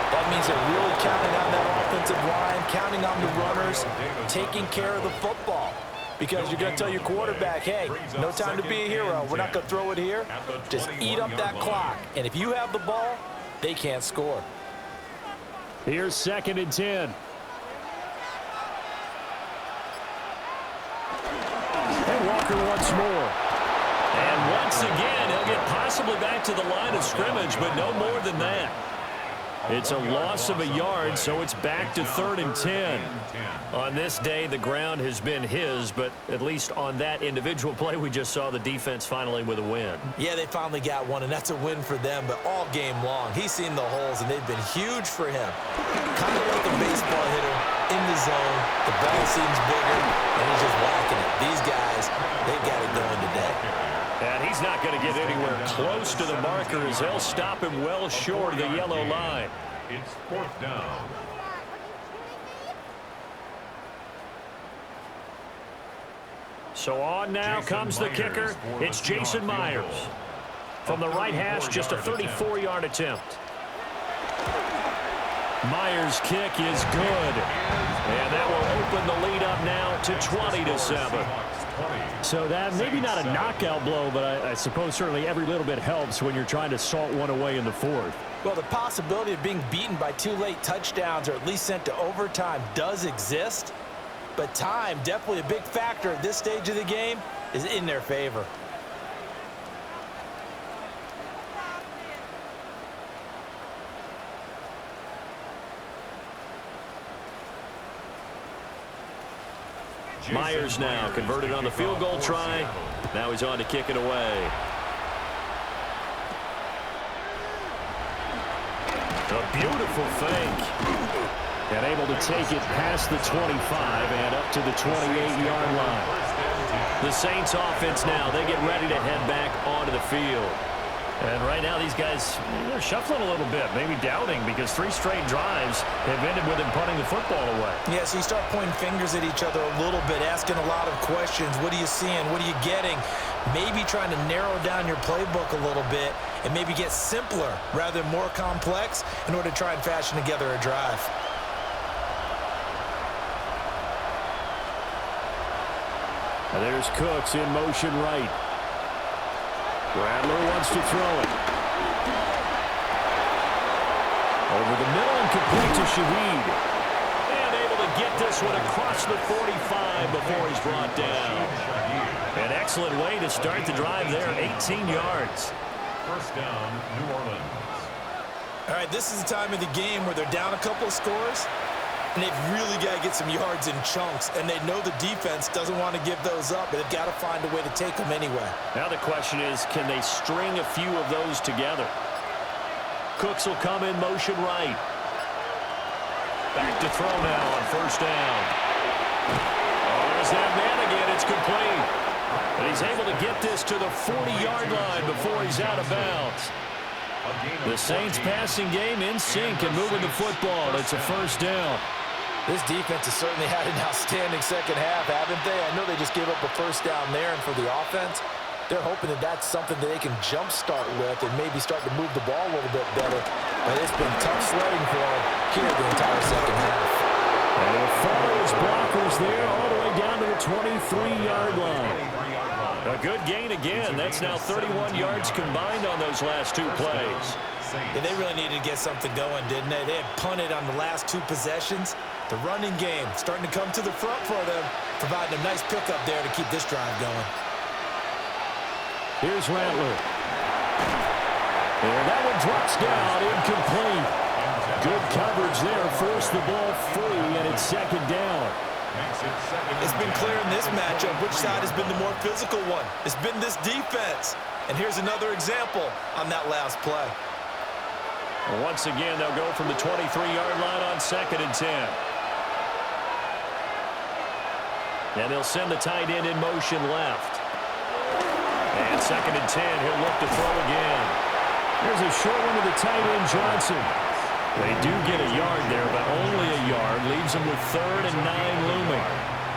That means they're really counting on that offensive line, counting on the runners, taking care of the football. Because you're going to tell your quarterback, hey, no time to be a hero. We're not going to throw it here. Just eat up that clock. And if you have the ball, they can't score. Here's 2nd and 10. And Walker once more. And once again, he'll get possibly back to the line of scrimmage, but no more than that. It's a loss of a yard, so it's back to 3rd and 10. On this day, the ground has been his, but at least on that individual play, we just saw the defense finally with a win. Yeah, they finally got one, and that's a win for them, but all game long, he's seen the holes, and they've been huge for him. Kind of like a baseball hitter in the zone. The ball seems bigger, and he's just whacking it. These guys, they've got it going today. And he's not going to get anywhere close to the marker as they'll stop him well short of the yellow line. It's 4th down. So on now comes the kicker. It's Jason Myers. From the right hash, just a 34-yard attempt. Myers' kick is good. And that will open the lead up now to 20-7. So that maybe not a knockout blow, but I suppose certainly every little bit helps when you're trying to salt one away in the fourth. Well, the possibility of being beaten by 2 late touchdowns or at least sent to overtime does exist, but time, definitely a big factor at this stage of the game, is in their favor. Myers now converted on the field goal try. Now he's on to kick it away. A beautiful fake. And able to take it past the 25 and up to the 28-yard line. The Saints offense now, they get ready to head back onto the field. And right now these guys, they're shuffling a little bit, maybe doubting, because 3 straight drives have ended with them punting the football away. Yeah, so you start pointing fingers at each other a little bit, asking a lot of questions. What are you seeing? What are you getting? Maybe trying to narrow down your playbook a little bit and maybe get simpler rather than more complex in order to try and fashion together a drive. And there's Cooks in motion right. Rattler wants to throw it. Over the middle and complete to Shaheed. And able to get this one across the 45 before he's brought down. An excellent way to start the drive there, 18 yards. First down, New Orleans. All right, this is the time of the game where they're down a couple of scores, and they've really got to get some yards in chunks, and they know the defense doesn't want to give those up, but they've got to find a way to take them anyway. Now the question is, can they string a few of those together? Cooks will come in motion right. Back to throw now on first down. Oh, there's that man again. It's complete. And he's able to get this to the 40-yard line before he's out of bounds. The Saints passing game in sync and moving the football. It's a first down. This defense has certainly had an outstanding second half, haven't they? I know they just gave up a first down there, and for the offense, they're hoping that that's something that they can jumpstart with and maybe start to move the ball a little bit better. But it's been tough sledding for them here the entire second half. And it follows blockers there all the way down to the 23-yard line. A good gain again. That's now 31 yards combined on those last 2 plays. Yeah, they really needed to get something going, didn't they? They had punted on the last 2 possessions. The running game starting to come to the front for them, providing a nice pickup there to keep this drive going. Here's Rattler. And that one drops down, incomplete. Good coverage there, forced the ball free, and it's second down. It's been clear in this matchup which side has been the more physical one. It's been this defense. And here's another example on that last play. Once again, they'll go from the 23-yard line on 2nd and 10. And they'll send the tight end in motion left. And 2nd and 10, he'll look to throw again. Here's a short one to the tight end, Johnson. They do get a yard there, but only a yard. Leaves them with 3rd and 9 looming.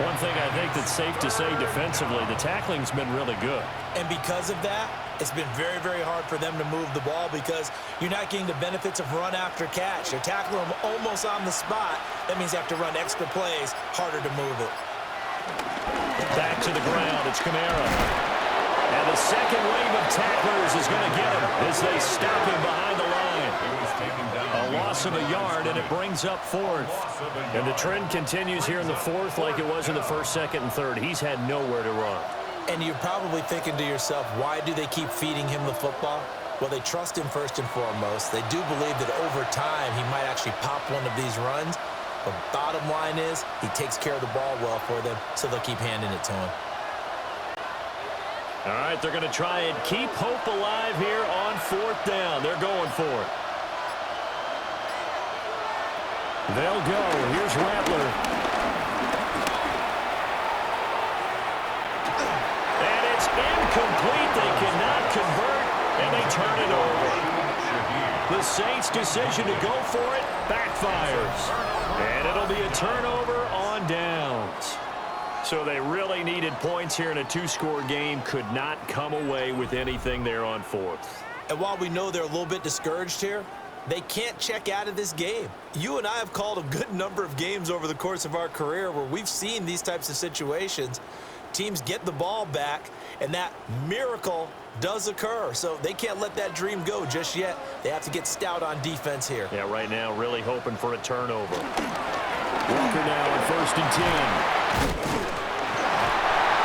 One thing I think that's safe to say defensively, the tackling's been really good. And because of that, it's been very, very hard for them to move the ball because you're not getting the benefits of run after catch. They're tackling them almost on the spot. That means they have to run extra plays, harder to move it. Back to the ground, it's Kamara. And the second wave of tacklers is going to get him as they stop him behind the line. A loss of a yard, and it brings up 4th. And the trend continues here in the 4th like it was in the 1st, 2nd, and 3rd. He's had nowhere to run. And you're probably thinking to yourself, why do they keep feeding him the football? Well, they trust him first and foremost. They do believe that over time he might actually pop one of these runs. But bottom line is he takes care of the ball well for them, so they'll keep handing it to him. All right, they're going to try and keep hope alive here on 4th down. They're going for it. They'll go. Here's Rattler. And it's incomplete. They cannot convert, and they turn it over. The Saints' decision to go for it backfires. And it'll be a turnover on downs. So they really needed points here in a 2-score game. Could not come away with anything there on 4th. And while we know they're a little bit discouraged here, they can't check out of this game. You and I have called a good number of games over the course of our career where we've seen these types of situations. Teams get the ball back, and that miracle does occur. So they can't let that dream go just yet. They have to get stout on defense here. Yeah, right now really hoping for a turnover. Walker now on 1st and 10.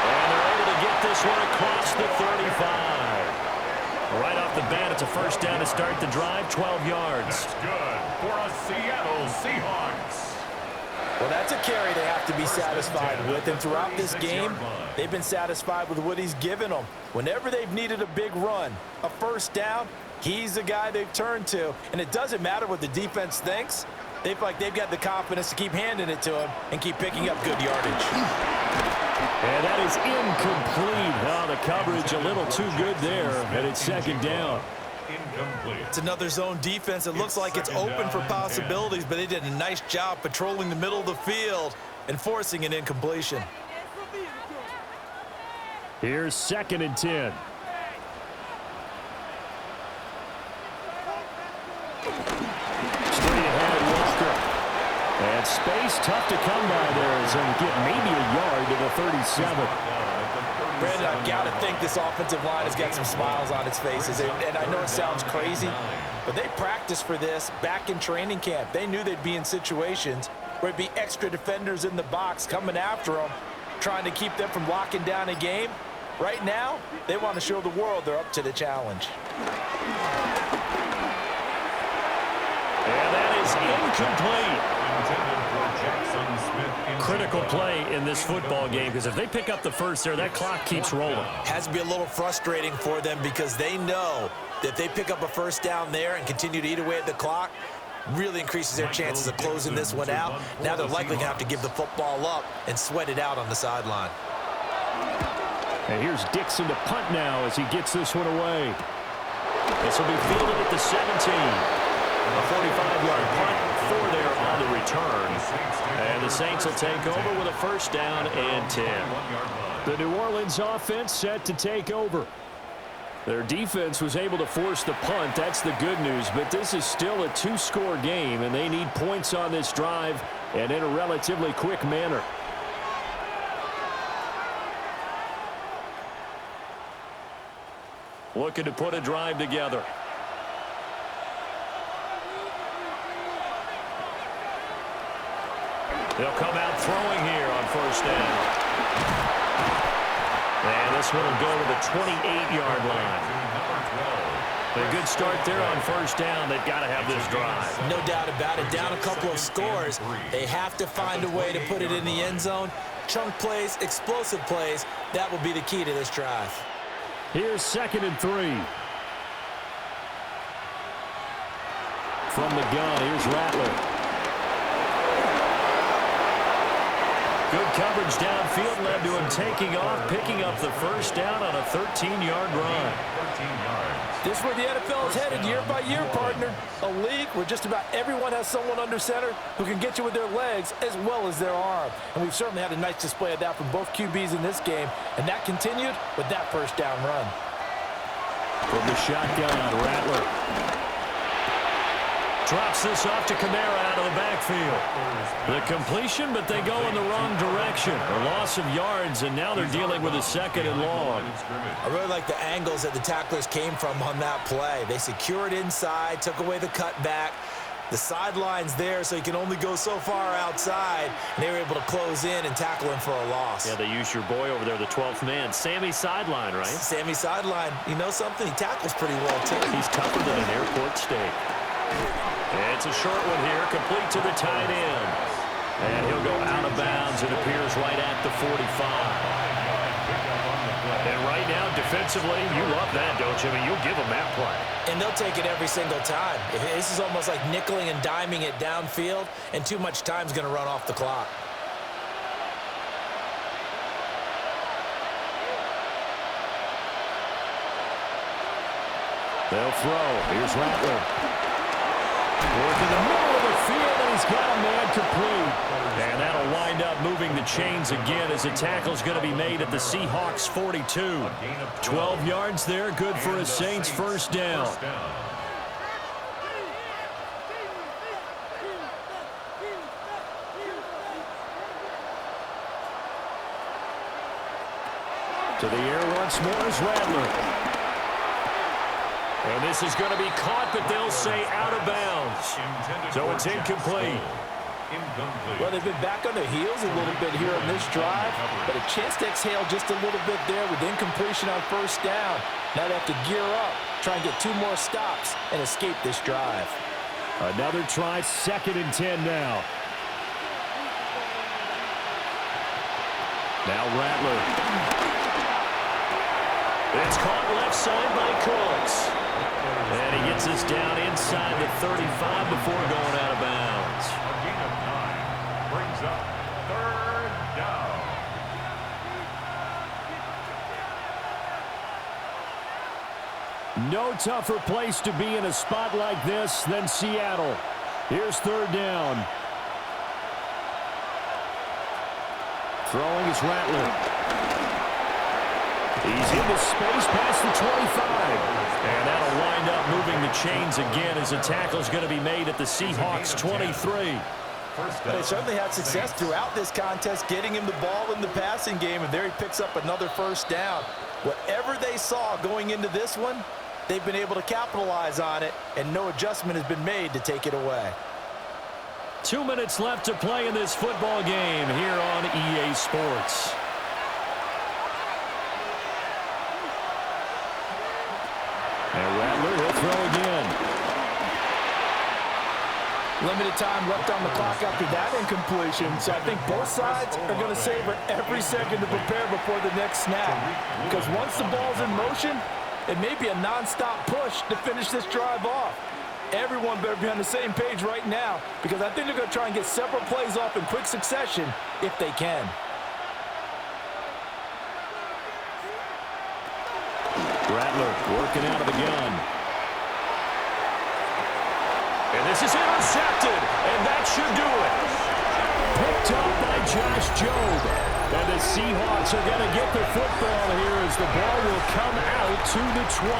And they're able to get this one across the 35. Right off the bat, it's a 1st down to start the drive, 12 yards. That's good for a Seattle Seahawks. Well, that's a carry they have to be satisfied with. And throughout this game, they've been satisfied with what he's given them. Whenever they've needed a big run, a 1st down, he's the guy they've turned to. And it doesn't matter what the defense thinks. They feel like they've got the confidence to keep handing it to him and keep picking up good yardage. And that is incomplete. Oh, the coverage a little too good there, and it's 2nd down. Incomplete. It's another zone defense. It looks like it's open for possibilities, but they did a nice job patrolling the middle of the field and forcing an incompletion. Here's 2nd and 10. Straight ahead, Walker. And space tough to come by there as they get maybe a yard to the 37. Brandon, I've got to think this offensive line has got some smiles on its faces. And I know it sounds crazy, but they practiced for this back in training camp. They knew they'd be in situations where it'd be extra defenders in the box coming after them, trying to keep them from locking down a game. Right now, they want to show the world they're up to the challenge. And that is incomplete. Critical play in this football game because if they pick up the 1st there, that clock keeps rolling. Has to be a little frustrating for them because they know that if they pick up a 1st down there and continue to eat away at the clock, really increases their chances of closing this one out. Now they're likely going to have to give the football up and sweat it out on the sideline. And here's Dixon to punt now as he gets this one away. This will be fielded at the 17. A 45-yard punt for there on the return. And the Saints will take over with a 1st down and 10. The New Orleans offense set to take over. Their defense was able to force the punt. That's the good news. But this is still a 2-score game, and they need points on this drive and in a relatively quick manner. Looking to put a drive together. They'll come out throwing here on 1st down. And this one will go to the 28-yard line. A good start there on 1st down. They've got to have this drive. No doubt about it. Down a couple of scores. They have to find a way to put it in the end zone. Chunk plays, explosive plays. That will be the key to this drive. Here's 2nd and 3. from the gun. Here's Rattler. Good coverage downfield led to him taking off, picking up the first down on a 13-yard run. 13 yards. This is where the NFL is headed year by year, partner. A league where just about everyone has someone under center who can get you with their legs as well as their arm. And we've certainly had a nice display of that from both QBs in this game, and that continued with that first down run. From the shotgun, Rattler drops this off to Kamara out of the backfield. The completion, but they go in the wrong direction. A loss of yards, and now they're dealing with a second and long. I really like the angles that the tacklers came from on that play. They secured inside, took away the cutback. The sideline's there, so you can only go so far outside, and they were able to close in and tackle him for a loss. Yeah, they used your boy over there, the 12th man, Sammy Sideline, right? Sammy Sideline. You know something? He tackles pretty well, too. He's tougher than an airport steak. It's a short one here, complete to the tight end. And he'll go out of bounds. It appears right at the 45. And right now, defensively, you love that, don't you? I mean, you'll give them that play. And they'll take it every single time. This is almost like nickeling and diming it downfield, and too much time's going to run off the clock. They'll throw. Here's Rattler. Working the middle of the field, and he's got a man complete. And that'll wind up moving the chains again as a tackle's going to be made at the Seahawks 42. 12 yards there, good for a Saints first down. To the air once more is Rattler. And this is going to be caught, but they'll say out of bounds. So it's incomplete. Well, they've been back on their heels a little bit here on this drive, but a chance to exhale just a little bit there with incompletion on first down. Now they have to gear up, try and get 2 more stops, and escape this drive. Another try, 2nd and 10 now. Now Rattler. It's caught left side by Cooks. And he gets this down inside the 35 before going out of bounds. A gain of 9 brings up 3rd down. No tougher place to be in a spot like this than Seattle. Here's 3rd down. Throwing is Rattler. He's into space past the 25. And that'll wind up moving the chains again as a tackle's going to be made at the Seahawks 23. They certainly had success throughout this contest, getting him the ball in the passing game, and there he picks up another first down. Whatever they saw going into this one, they've been able to capitalize on it, and no adjustment has been made to take it away. 2 minutes left to play in this football game here on EA Sports. And Rattler will throw again. Limited time left on the clock after that incompletion, so I think both sides are going to savor every second to prepare before the next snap. Because once the ball's in motion, it may be a non-stop push to finish this drive off. Everyone better be on the same page right now, because I think they're going to try and get several plays off in quick succession if they can. Rattler working out of the gun. And this is intercepted, and that should do it. Picked up by Josh Jobe. And the Seahawks are going to get the football here as the ball will come out to the 20.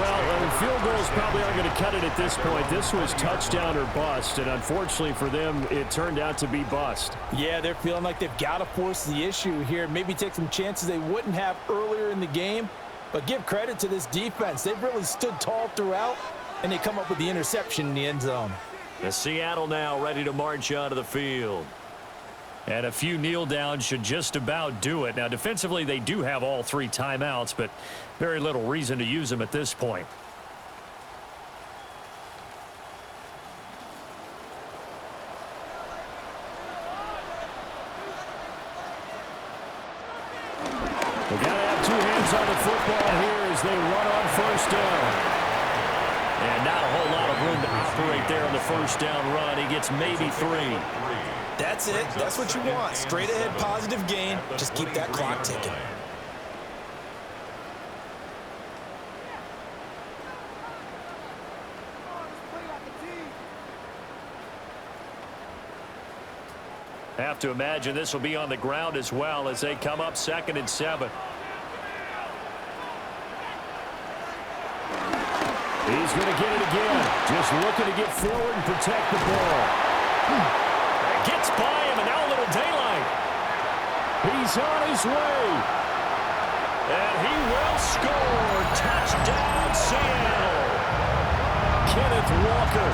Well, field goals probably aren't going to cut it at this point. This was touchdown or bust, and unfortunately for them, it turned out to be bust. Yeah, they're feeling like they've got to force the issue here. Maybe take some chances they wouldn't have earlier in the game. But give credit to this defense. They've really stood tall throughout, and they come up with the interception in the end zone. The Seattle now ready to march onto the field. And a few kneel downs should just about do it. Now, defensively, they do have all 3 timeouts, but very little reason to use them at this point. They've got to have 2 hands on the football here as they run on first down. And not a whole lot of room to operate there on the first down run. He gets maybe 3. That's it. That's what you want. Straight ahead positive gain. Just keep that clock ticking. Have to imagine this will be on the ground as well as they come up 2nd and 7. He's going to get it again. Just looking to get forward and protect the ball. Gets by him, and now a little daylight. He's on his way. And he will score. Touchdown, Seattle. Kenneth Walker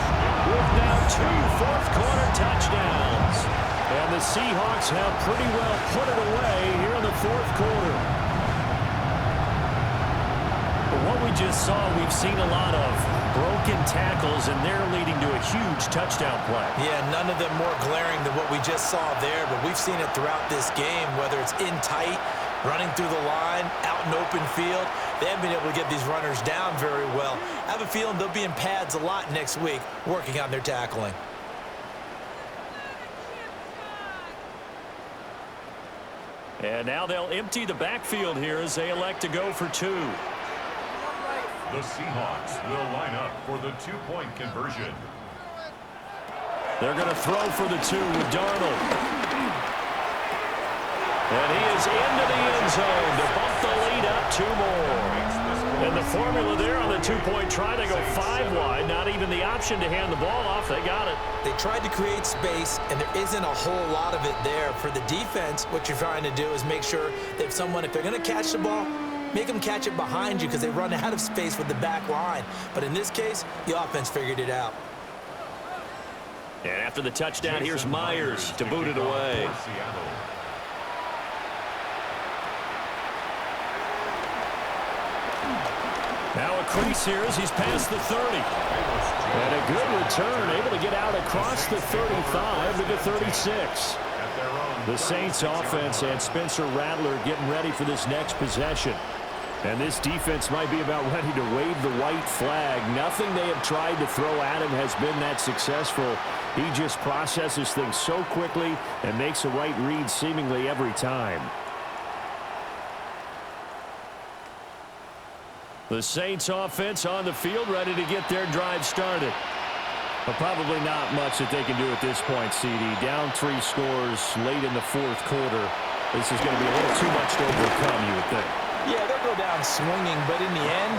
with now 2 fourth-quarter touchdowns. And the Seahawks have pretty well put it away here in the 4th quarter. But what we just saw, we've seen a lot of broken tackles, and they're leading to a huge touchdown play. Yeah, none of them more glaring than what we just saw there, but we've seen it throughout this game, whether it's in tight, running through the line, out in open field. They haven't been able to get these runners down very well. I have a feeling they'll be in pads a lot next week, working on their tackling. And now they'll empty the backfield here as they elect to go for 2. The Seahawks will line up for the 2-point conversion. They're going to throw for the 2 with Darnold. And he is into the end zone to bump the lead up 2 more. And the formula there on the 2-point try to go 5 wide. Not even the option to hand the ball off. They got it. They tried to create space, and there isn't a whole lot of it there. For the defense, what you're trying to do is make sure that if they're going to catch the ball, make them catch it behind you because they run out of space with the back line. But in this case, the offense figured it out. And after the touchdown, here's Myers to boot it away. Now a crease here as he's past the 30. And a good return, able to get out across the 35 to the 36. The Saints offense and Spencer Rattler getting ready for this next possession. And this defense might be about ready to wave the white flag. Nothing they have tried to throw at him has been that successful. He just processes things so quickly and makes the right read seemingly every time. The Saints offense on the field, ready to get their drive started. But probably not much that they can do at this point, CD. Down 3 scores late in the 4th quarter. This is going to be a little too much to overcome, you would think. Yeah, they'll go down swinging, but in the end,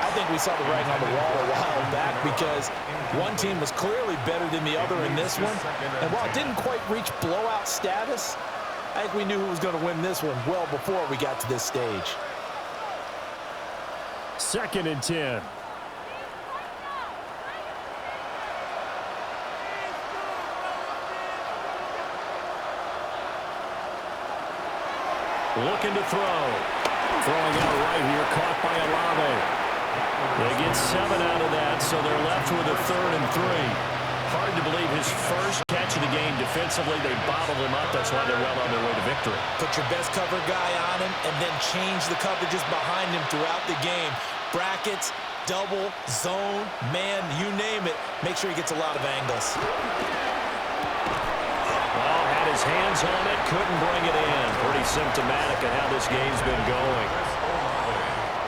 I think we saw the writing on the wall a while back because one team was clearly better than the other in this one. And while it didn't quite reach blowout status, I think we knew who was going to win this one well before we got to this stage. 2nd and 10. Looking to throw. Throwing out right here, caught by Olave. They get 7 out of that, so they're left with a 3rd and 3. Hard to believe his first catch of the game defensively. They bottled him up. That's why they're well on their way to victory. Put your best cover guy on him and then change the coverages behind him throughout the game. Brackets, double, zone, man, you name it. Make sure he gets a lot of angles. Well, had his hands on it, couldn't bring it in. Pretty symptomatic of how this game's been going.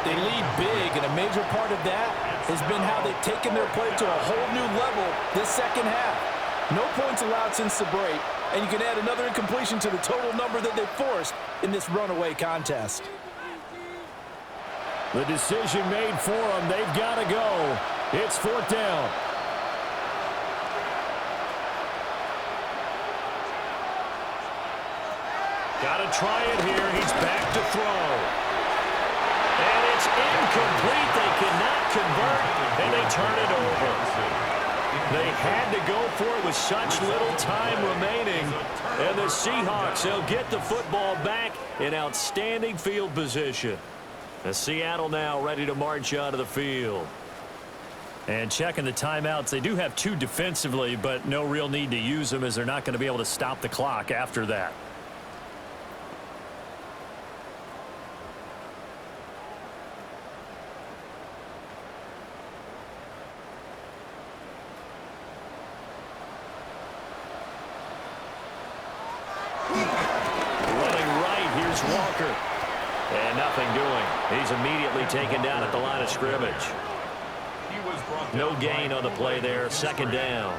They lead big, and a major part of that has been how they've taken their play to a whole new level this second half. No points allowed since the break, and you can add another incompletion to the total number that they forced in this runaway contest. The decision made for them. They've got to go. It's 4th down. Got to try it here. He's back to throw. And it's incomplete. They cannot convert, and they turn it over. They had to go for it with such little time remaining. And the Seahawks, they'll get the football back in outstanding field position. The Seattle now ready to march out of the field. And checking the timeouts, they do have 2 defensively, but no real need to use them as they're not going to be able to stop the clock after that. Here's Walker. And nothing doing. He's immediately taken down at the line of scrimmage. No gain on the play there. Second down.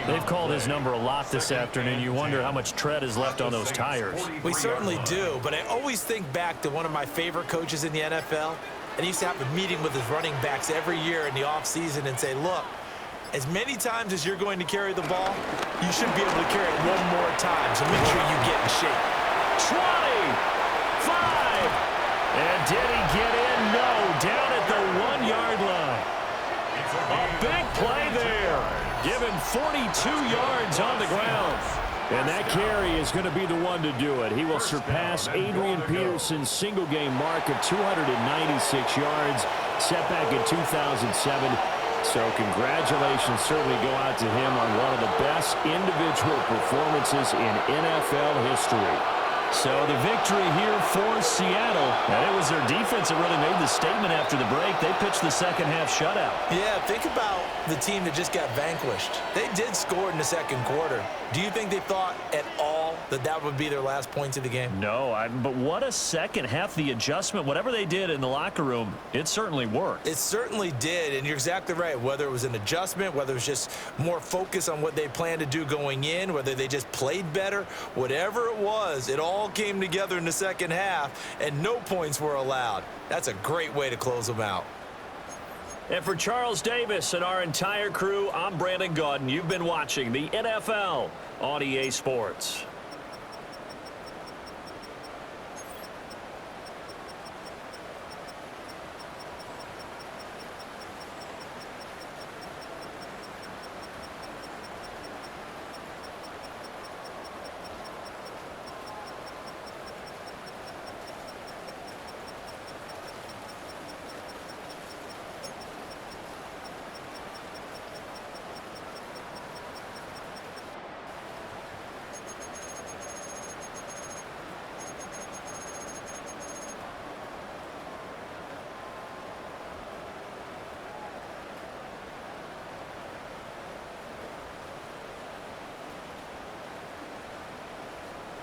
They've called his number a lot this afternoon. You wonder how much tread is left on those tires. We certainly do, but I always think back to one of my favorite coaches in the NFL, and he used to have a meeting with his running backs every year in the offseason and say, look, as many times as you're going to carry the ball, you should be able to carry it one more time, so make sure you get in shape. 25. And did he get in? No, down at the 1-yard line. A big play there. Given 42 yards on the ground. And that carry is going to be the one to do it. He will surpass Adrian Peterson's single-game mark of 296 yards, set back in 2007. So congratulations certainly go out to him on one of the best individual performances in NFL history. So the victory here for Seattle. And it was their defense that really made the statement after the break. They pitched the second-half shutout. Yeah, think about the team that just got vanquished. They did score in the second quarter. Do you think they thought at all that that would be their last points of the game? No, but what a second half. The adjustment, whatever they did in the locker room, it certainly worked. It certainly did, and you're exactly right. Whether it was an adjustment, whether it was just more focus on what they planned to do going in, whether they just played better, whatever it was, it all came together in the second half, and no points were allowed. That's a great way to close them out. And for Charles Davis and our entire crew, I'm Brandon Gaudin. You've been watching the NFL on EA Sports.